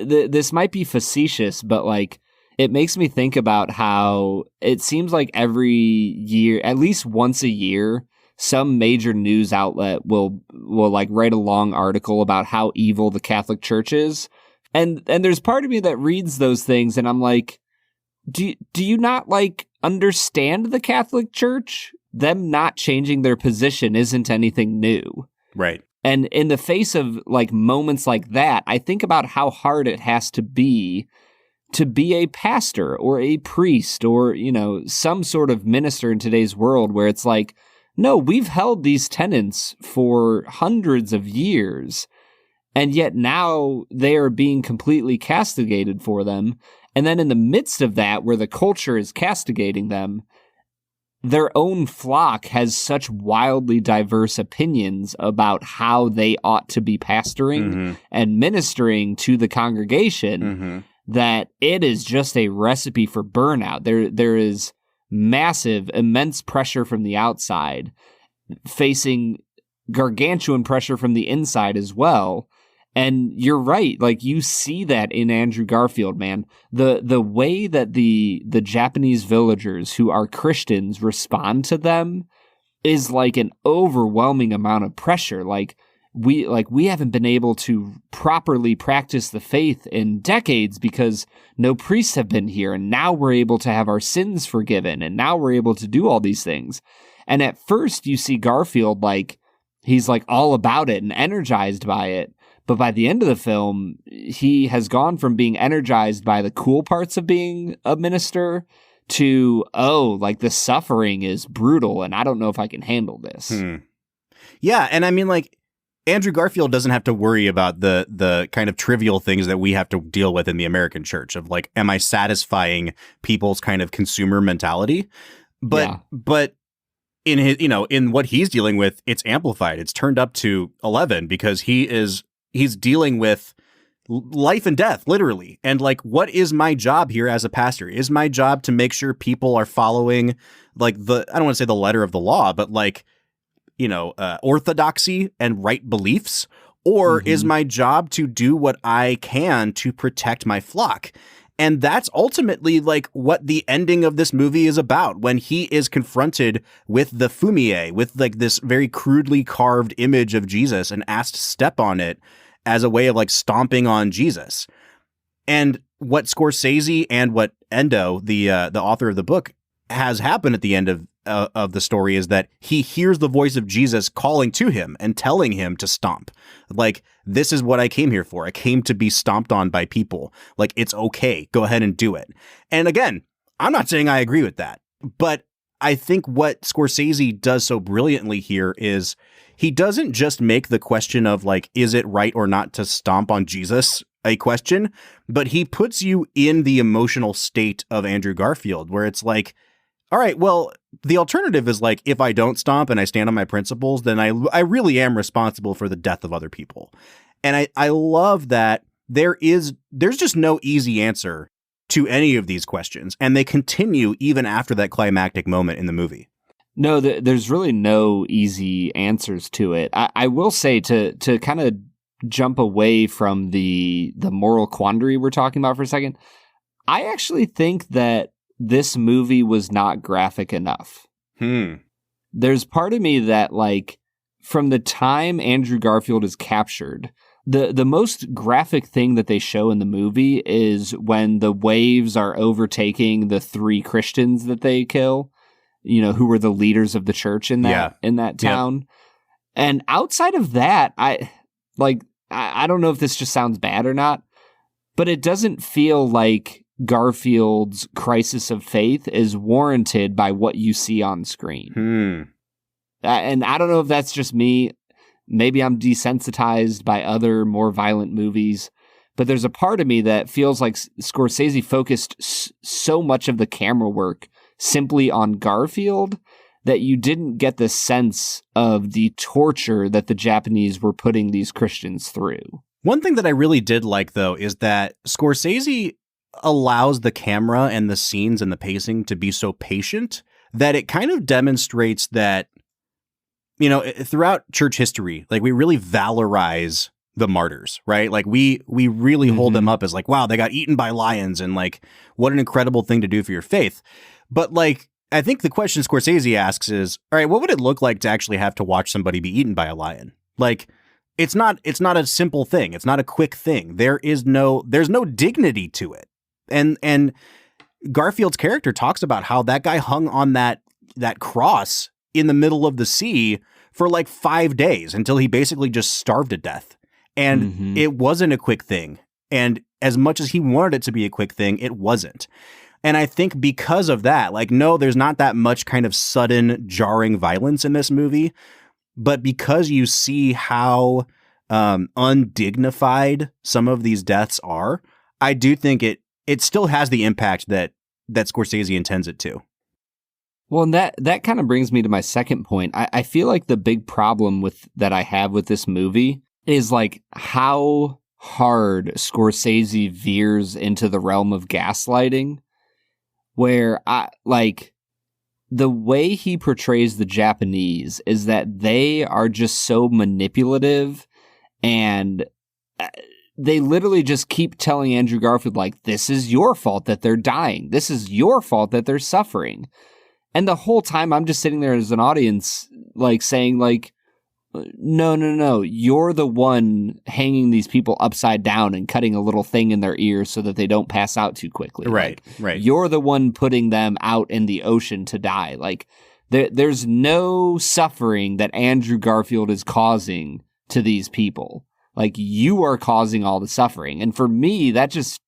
this might be facetious, but, like, it makes me think about how it seems like every year, at least once a year, some major news outlet will like write a long article about how evil the Catholic Church is. And there's part of me that reads those things and I'm like, do you not like understand the Catholic Church? Them not changing their position isn't anything new. Right. And in the face of like moments like that, I think about how hard it has to be to be a pastor or a priest or, some sort of minister in today's world where it's like, no, we've held these tenets for hundreds of years, and yet now they are being completely castigated for them. And then in the midst of that, where the culture is castigating them, their own flock has such wildly diverse opinions about how they ought to be pastoring and ministering to the congregation that it is just a recipe for burnout. There is massive, immense pressure from the outside, facing gargantuan pressure from the inside as well. And you're right, like you see that in Andrew Garfield, man. The way that the Japanese villagers who are Christians respond to them is like an overwhelming amount of pressure. We haven't been able to properly practice the faith in decades because no priests have been here, and now we're able to have our sins forgiven, and now we're able to do all these things. And at first you see Garfield like he's like all about it and energized by it, but by the end of the film he has gone from being energized by the cool parts of being a minister to like the suffering is brutal and I don't know if I can handle this. Yeah, and I mean like Andrew Garfield doesn't have to worry about the kind of trivial things that we have to deal with in the American church of like, am I satisfying people's kind of consumer mentality? But in his, in what he's dealing with, it's amplified. It's turned up to 11 because he's dealing with life and death, literally. And like, what is my job here as a pastor? Is my job to make sure people are following like I don't want to say the letter of the law, but like, orthodoxy and right beliefs? Or is my job to do what I can to protect my flock? And that's ultimately like what the ending of this movie is about when he is confronted with the fumie, with like this very crudely carved image of Jesus and asked to step on it as a way of like stomping on Jesus. And what Scorsese and what Endo, the author of the book, has happened at the end of the story is that he hears the voice of Jesus calling to him and telling him to stomp. Like, this is what I came here for. I came to be stomped on by people. Like, it's okay. Go ahead and do it. And again, I'm not saying I agree with that, but I think what Scorsese does so brilliantly here is he doesn't just make the question of like, is it right or not to stomp on Jesus a question, but he puts you in the emotional state of Andrew Garfield, where it's like, all right, well, the alternative is like, if I don't stomp and I stand on my principles, then I really am responsible for the death of other people. And I love that there's just no easy answer to any of these questions. And they continue even after that climactic moment in the movie. No, there's really no easy answers to it. I will say to kind of jump away from the moral quandary we're talking about for a second, I actually think that this movie was not graphic enough. There's part of me that, like, from the time Andrew Garfield is captured, the most graphic thing that they show in the movie is when the waves are overtaking the 3 Christians that they kill, who were the leaders of the church in that town. Yep. And outside of that, I don't know if this just sounds bad or not, but it doesn't feel like Garfield's crisis of faith is warranted by what you see on screen. And I don't know if that's just me. Maybe I'm desensitized by other more violent movies, but there's a part of me that feels like Scorsese focused so much of the camera work simply on Garfield that you didn't get the sense of the torture that the Japanese were putting these Christians through. One thing that I really did like, though, is that Scorsese allows the camera and the scenes and the pacing to be so patient that it kind of demonstrates that, throughout church history, like, we really valorize the martyrs, right? Like, we really hold them up as like, wow, they got eaten by lions and like, what an incredible thing to do for your faith. But like, I think the question Scorsese asks is, all right, what would it look like to actually have to watch somebody be eaten by a lion? Like, it's not a simple thing. It's not a quick thing. There's no dignity to it. And Garfield's character talks about how that guy hung on that cross in the middle of the sea for like 5 days until he basically just starved to death. And it wasn't a quick thing. And as much as he wanted it to be a quick thing, it wasn't. And I think because of that, like, no, there's not that much kind of sudden, jarring violence in this movie. But because you see how undignified some of these deaths are, I do think it still has the impact that Scorsese intends it to. Well, and that kind of brings me to my second point. I feel like the big problem that I have with this movie is like how hard Scorsese veers into the realm of gaslighting, where the way he portrays the Japanese is that they are just so manipulative, and they literally just keep telling Andrew Garfield, like, this is your fault that they're dying. This is your fault that they're suffering. And the whole time I'm just sitting there as an audience, like, saying, like, no, you're the one hanging these people upside down and cutting a little thing in their ears so that they don't pass out too quickly. Right, like, right. You're the one putting them out in the ocean to die. Like, there's no suffering that Andrew Garfield is causing to these people. Like, you are causing all the suffering. And for me, that just,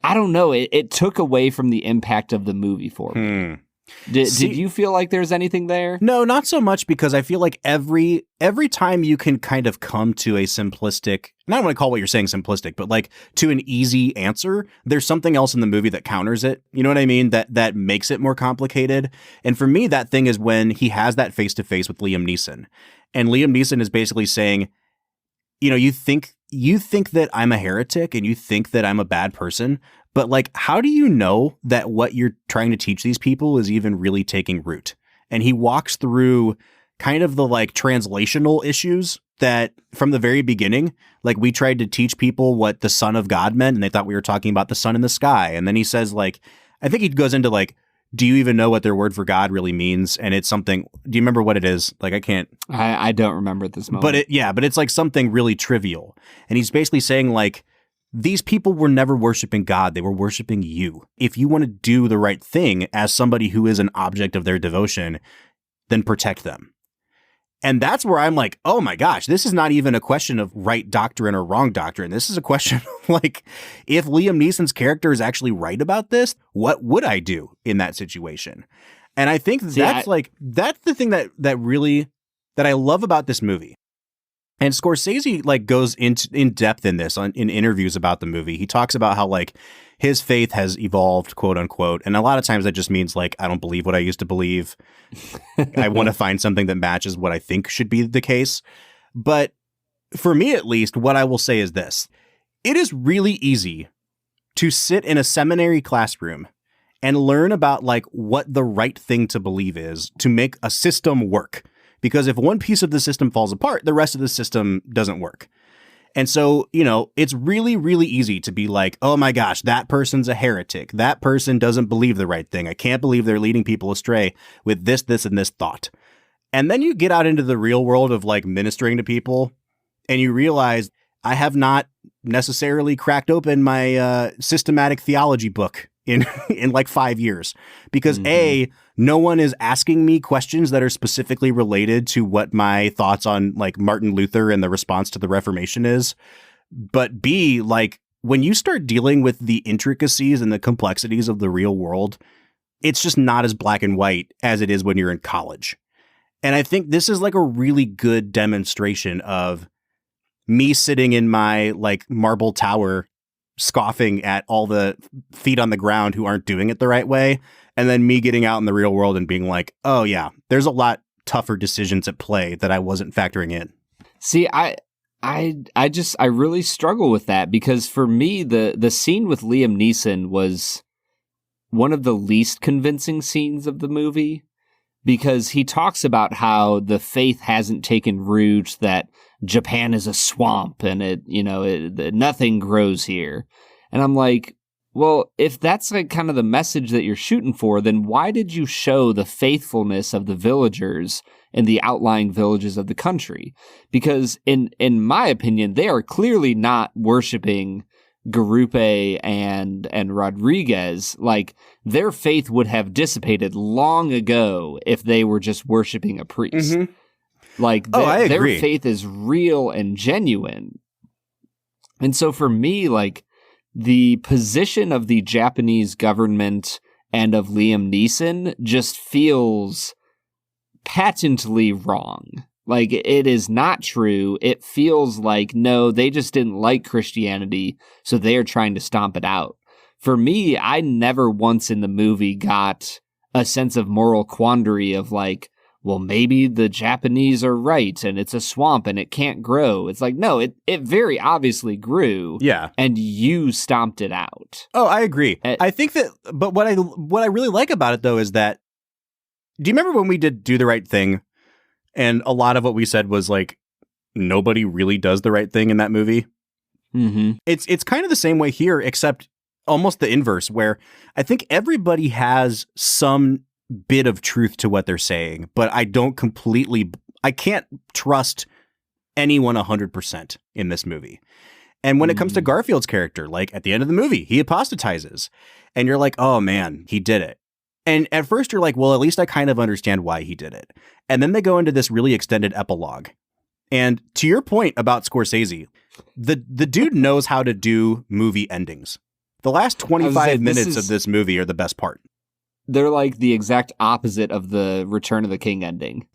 I don't know, it took away from the impact of the movie for me. Did you feel like there's anything there? No, not so much, because I feel like every time you can kind of come to a simplistic, and I don't want to call what you're saying simplistic, but like to an easy answer, there's something else in the movie that counters it. You know what I mean? That makes it more complicated. And for me, that thing is when he has that face-to-face with Liam Neeson. And Liam Neeson is basically saying, you know, you think that I'm a heretic and you think that I'm a bad person, but like, how do you know that what you're trying to teach these people is even really taking root? And he walks through kind of the like translational issues that from the very beginning, like we tried to teach people what the Son of God meant and they thought we were talking about the sun in the sky. And then he says, like, I think he goes into like, do you even know what their word for God really means? And it's something, do you remember what it is? Like, I can't. I don't remember at this moment. But it's like something really trivial. And he's basically saying, like, these people were never worshiping God. They were worshiping you. If you want to do the right thing as somebody who is an object of their devotion, then protect them. And that's where I'm like, oh my gosh, this is not even a question of right doctrine or wrong doctrine. This is a question of like, if Liam Neeson's character is actually right about this, what would I do in that situation? And I think that's the thing that really, that I love about this movie. And Scorsese like goes in depth in this in interviews about the movie. He talks about how like his faith has evolved, quote unquote. And a lot of times that just means like, I don't believe what I used to believe. I want to find something that matches what I think should be the case. But for me, at least, what I will say is this. It is really easy to sit in a seminary classroom and learn about like what the right thing to believe is to make a system work. Because if one piece of the system falls apart, the rest of the system doesn't work. And so, you know, it's really, really easy to be like, oh my gosh, that person's a heretic. That person doesn't believe the right thing. I can't believe they're leading people astray with this, and this thought. And then you get out into the real world of like ministering to people and you realize I have not necessarily cracked open my systematic theology book in like 5 years because no one is asking me questions that are specifically related to what my thoughts on like Martin Luther and the response to the Reformation is. But B, like when you start dealing with the intricacies and the complexities of the real world, it's just not as black and white as it is when you're in college. And I think this is like a really good demonstration of me sitting in my like marble tower scoffing at all the feet on the ground who aren't doing it the right way. And then me getting out in the real world and being like, oh yeah, there's a lot tougher decisions at play that I wasn't factoring in. See, I really struggle with that because for me, the scene with Liam Neeson was one of the least convincing scenes of the movie because he talks about how the faith hasn't taken root, that Japan is a swamp and nothing grows here. And I'm like, well, if that's like kind of the message that you're shooting for, then why did you show the faithfulness of the villagers in the outlying villages of the country? Because in my opinion, they are clearly not worshiping Garupe and Rodriguez. Like their faith would have dissipated long ago if they were just worshiping a priest. Mm-hmm. Like their faith is real and genuine. And so for me, like, the position of the Japanese government and of Liam Neeson just feels patently wrong. Like, it is not true. It feels like, no, they just didn't like Christianity, so they are trying to stomp it out. For me, I never once in the movie got a sense of moral quandary of like, well, maybe the Japanese are right and it's a swamp and it can't grow. It's like, no, it very obviously grew. Yeah. And you stomped it out. Oh, I agree. I think that, but what I really like about it though is that, do you remember when we did Do the Right Thing? And a lot of what we said was like, nobody really does the right thing in that movie. Mm-hmm. It's kind of the same way here, except almost the inverse, where I think everybody has some bit of truth to what they're saying, but I can't trust anyone 100% in this movie. And when it comes to Garfield's character, like at the end of the movie, he apostatizes and you're like, oh man, he did it. And at first you're like, well, at least I kind of understand why he did it. And then they go into this really extended epilogue. And to your point about Scorsese, the dude knows how to do movie endings. The last 25 minutes of this movie are the best part. They're like the exact opposite of the Return of the King ending.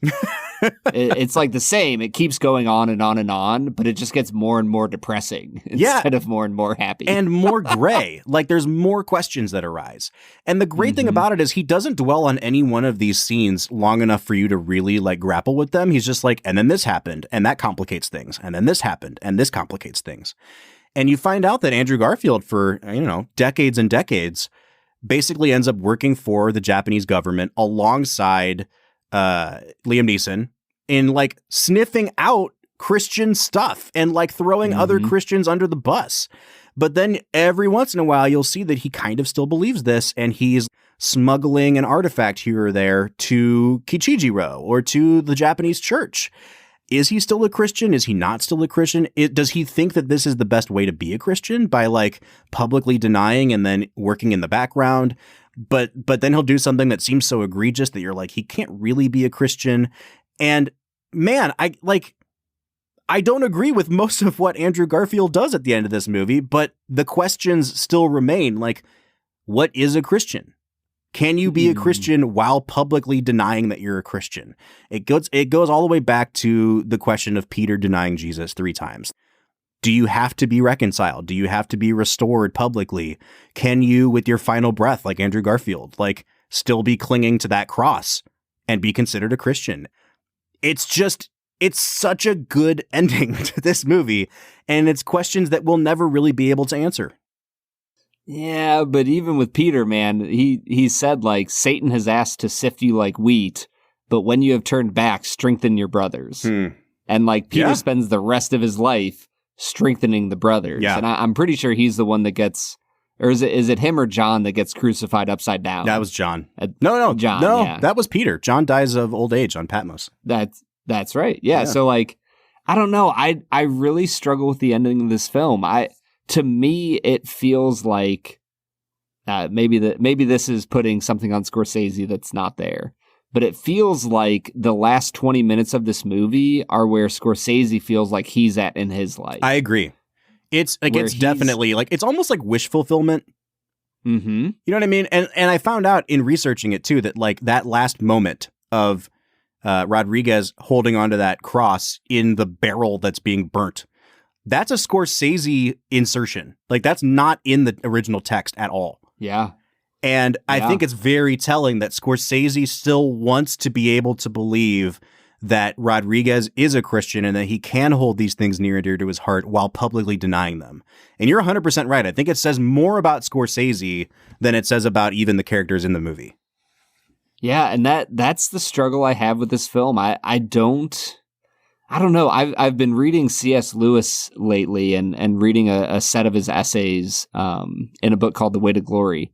It's like the same. It keeps going on and on and on, but it just gets more and more depressing instead of more and more happy. And more gray. Like there's more questions that arise. And the great thing about it is he doesn't dwell on any one of these scenes long enough for you to really like grapple with them. He's just like, and then this happened and that complicates things. And then this happened and this complicates things. And you find out that Andrew Garfield for, decades and decades basically ends up working for the Japanese government alongside Liam Neeson in like sniffing out Christian stuff and like throwing other Christians under the bus. But then every once in a while, you'll see that he kind of still believes this and he's smuggling an artifact here or there to Kichijiro or to the Japanese church. Is he still a Christian? Is he not still a Christian? Does he think that this is the best way to be a Christian by like publicly denying and then working in the background? But then he'll do something that seems so egregious that you're like, he can't really be a Christian. And man, I don't agree with most of what Andrew Garfield does at the end of this movie, but the questions still remain. Like, what is a Christian? Can you be a Christian while publicly denying that you're a Christian? It goes all the way back to the question of Peter denying Jesus 3 times. Do you have to be reconciled? Do you have to be restored publicly? Can you, with your final breath, like Andrew Garfield, like still be clinging to that cross and be considered a Christian? It's such a good ending to this movie, and it's questions that we'll never really be able to answer. Yeah, but even with Peter, man, he said, like, Satan has asked to sift you like wheat, but when you have turned back, strengthen your brothers. And, like, Peter spends the rest of his life strengthening the brothers. Yeah. And I'm pretty sure he's the one that gets, or is it him or John that gets crucified upside down? That was John. No, John. No, yeah. That was Peter. John dies of old age on Patmos. That's right. Yeah. So, like, I don't know. I really struggle with the ending of this film. To me, it feels like maybe this is putting something on Scorsese that's not there. But it feels like the last 20 minutes of this movie are where Scorsese feels like he's at in his life. I agree. It's definitely like, it's almost like wish fulfillment. Mm-hmm. You know what I mean? And I found out in researching it too, that like that last moment of Rodriguez holding onto that cross in the barrel that's being burnt, that's a Scorsese insertion. Like that's not in the original text at all. Yeah. And I think it's very telling that Scorsese still wants to be able to believe that Rodriguez is a Christian and that he can hold these things near and dear to his heart while publicly denying them. And you're 100% right. I think it says more about Scorsese than it says about even the characters in the movie. Yeah, and that's the struggle I have with this film. I don't know. I've been reading C.S. Lewis lately and reading a set of his essays in a book called The Way to Glory.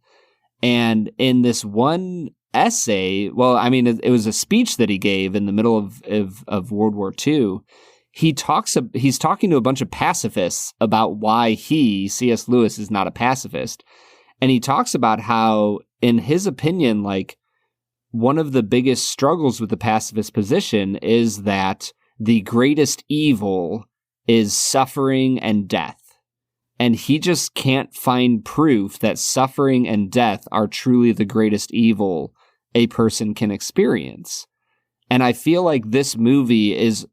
And in this one essay, well, I mean, it was a speech that he gave in the middle of World War II. He's talking to a bunch of pacifists about why C.S. Lewis, is not a pacifist. And he talks about how, in his opinion, like, one of the biggest struggles with the pacifist position is that the greatest evil is suffering and death. and he just can't find proof that suffering and death are truly the greatest evil a person can experience. And I feel like this movie is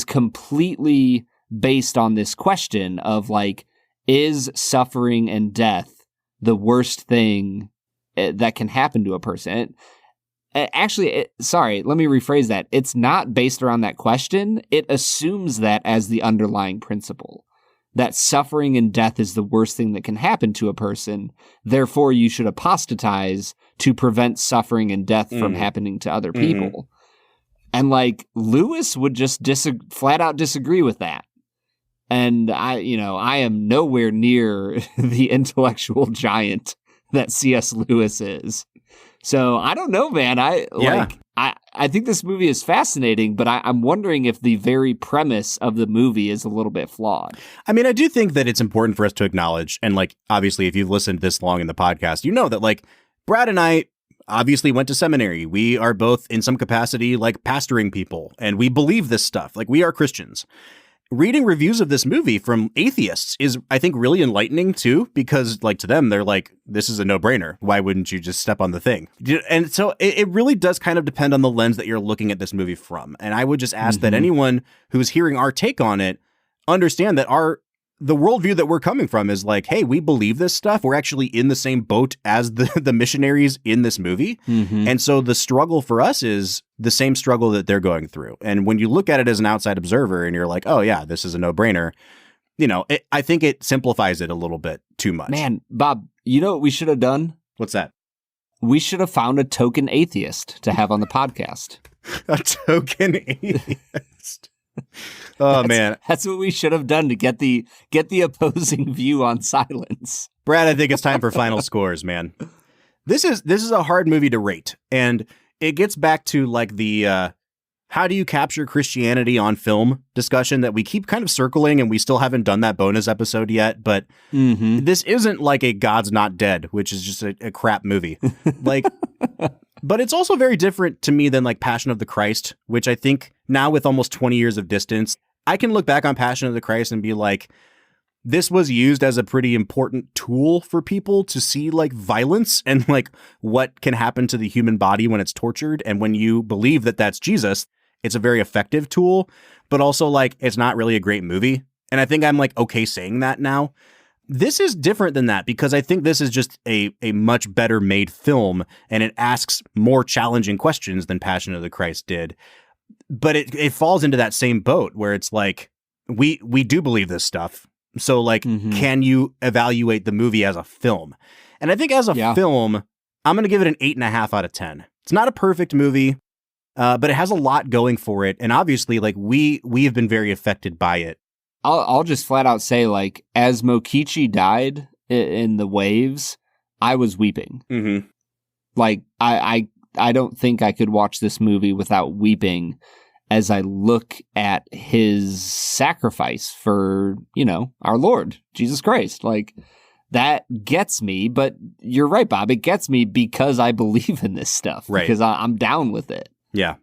completely based on this question of like, is suffering and death the worst thing that can happen to a person? Sorry, let me rephrase that. It's not based around that question. It assumes that as the underlying principle, that suffering and death is the worst thing that can happen to a person. Therefore, you should apostatize to prevent suffering and death from happening to other people. And like Lewis would just flat out disagree with that. And I am nowhere near the intellectual giant that C.S. Lewis is. So I don't know, man. I think this movie is fascinating, but I'm wondering if the very premise of the movie is a little bit flawed. I mean, I do think that it's important for us to acknowledge, and like, obviously, if you've listened this long in the podcast, you know that like Brad and I obviously went to seminary. We are both in some capacity like pastoring people, and we believe this stuff. Like, we are Christians. Reading reviews of this movie from atheists is, I think, really enlightening too, because like to them, they're like, this is a no-brainer. Why wouldn't you just step on the thing? And so it really does kind of depend on the lens that you're looking at this movie from. And I would just ask that anyone who's hearing our take on it understand that the worldview that we're coming from is like, hey, we believe this stuff. We're actually in the same boat as the missionaries in this movie. And so the struggle for us is the same struggle that they're going through. And when you look at it as an outside observer and you're like, oh yeah, this is a no-brainer, I think it simplifies it a little bit too much. Man, Bob, you know what we should have done? What's that? We should have found a token atheist to have on the podcast. A token atheist. Oh, man. That's what we should have done to get the opposing view on Silence. Brad, I think it's time for final scores, man. This is a hard movie to rate, and it gets back to like the how do you capture Christianity on film discussion that we keep kind of circling, and we still haven't done that bonus episode yet. But this isn't like a God's Not Dead, which is just a crap movie. Like, but it's also very different to me than like Passion of the Christ, which I think now with almost 20 years of distance, I can look back on Passion of the Christ and be like, this was used as a pretty important tool for people to see like violence and like what can happen to the human body when it's tortured. And when you believe that that's Jesus, it's a very effective tool, but also like, it's not really a great movie. And I think I'm like, okay saying that now. This is different than that because I think this is just a much better made film, and it asks more challenging questions than Passion of the Christ did. But it falls into that same boat where it's like, we do believe this stuff. So like, can you evaluate the movie as a film? And I think as a film, I'm going to give it an 8.5 out of 10. It's not a perfect movie, but it has a lot going for it. And obviously like we have been very affected by it. I'll just flat out say, like, as Mokichi died in the waves, I was weeping. Like, I don't think I could watch this movie without weeping as I look at his sacrifice for, our Lord, Jesus Christ. Like, that gets me, but you're right, Bob. It gets me because I believe in this stuff. Right. Because I'm down with it. Yeah.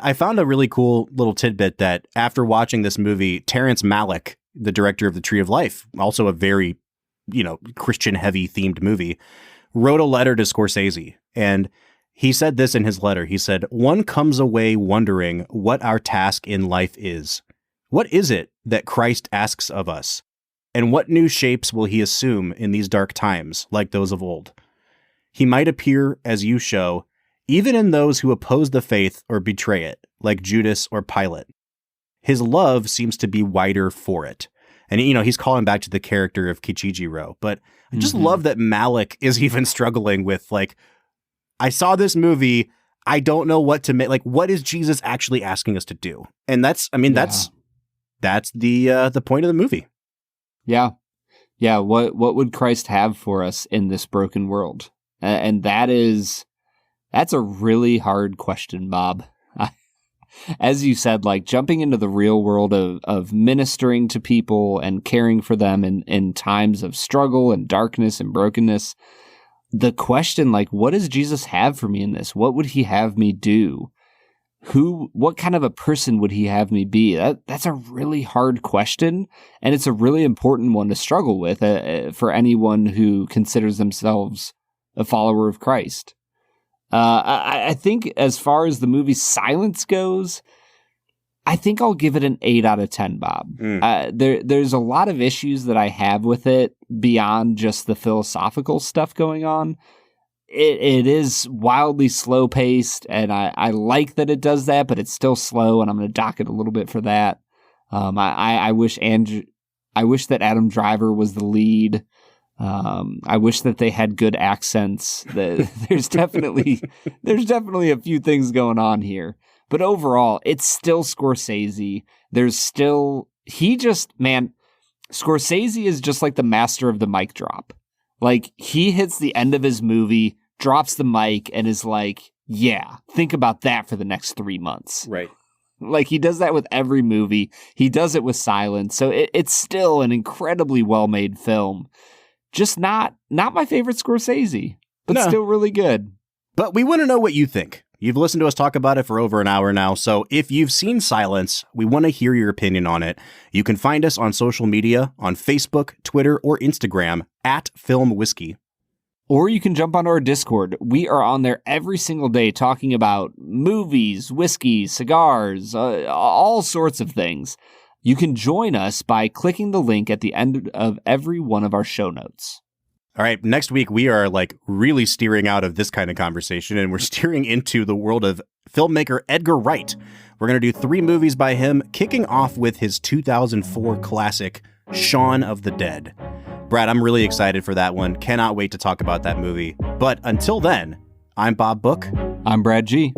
I found a really cool little tidbit that after watching this movie, Terrence Malick, the director of The Tree of Life, also a very, Christian heavy themed movie, wrote a letter to Scorsese. And he said this in his letter. He said, "One comes away wondering what our task in life is. What is it that Christ asks of us? And what new shapes will he assume in these dark times, like those of old? He might appear, as you show, even in those who oppose the faith or betray it, like Judas or Pilate. His love seems to be wider for it." And, he's calling back to the character of Kichijiro. But I just love that Malick is even struggling with, like, I saw this movie, I don't know what to make, like, what is Jesus actually asking us to do? And that's the point of the movie. Yeah. Yeah. What would Christ have for us in this broken world? And that's a really hard question, Bob. As you said, like jumping into the real world of ministering to people and caring for them in times of struggle and darkness and brokenness. The question, like, what does Jesus have for me in this? What would he have me do? what kind of a person would he have me be? That's a really hard question, and it's a really important one to struggle with for anyone who considers themselves a follower of Christ. I think as far as the movie Silence goes, I think I'll give it an 8 out of 10, Bob. There's a lot of issues that I have with it beyond just the philosophical stuff going on. It is wildly slow paced, and I like that it does that, but it's still slow, and I'm going to dock it a little bit for that. I wish that Adam Driver was the lead. I wish that they had good accents. There's definitely a few things going on here, but overall, it's still Scorsese. Scorsese is just like the master of the mic drop. Like, he hits the end of his movie, drops the mic, and is like, yeah, think about that for the next 3 months. Right. Like, he does that with every movie. He does it with Silence. So it's still an incredibly well-made film. Just not my favorite Scorsese, but still really good. But we want to know what you think. You've listened to us talk about it for over an hour now, so if you've seen Silence, we want to hear your opinion on it. You can find us on social media, on Facebook, Twitter, or Instagram, @FilmWhiskey. Or you can jump onto our Discord. We are on there every single day talking about movies, whiskey, cigars, all sorts of things. You can join us by clicking the link at the end of every one of our show notes. All right, next week we are really steering out of this kind of conversation, and we're steering into the world of filmmaker Edgar Wright. We're going to do 3 movies by him, kicking off with his 2004 classic, Shaun of the Dead. Brad, I'm really excited for that one. Cannot wait to talk about that movie. But until then, I'm Bob Book. I'm Brad G.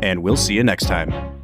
And we'll see you next time.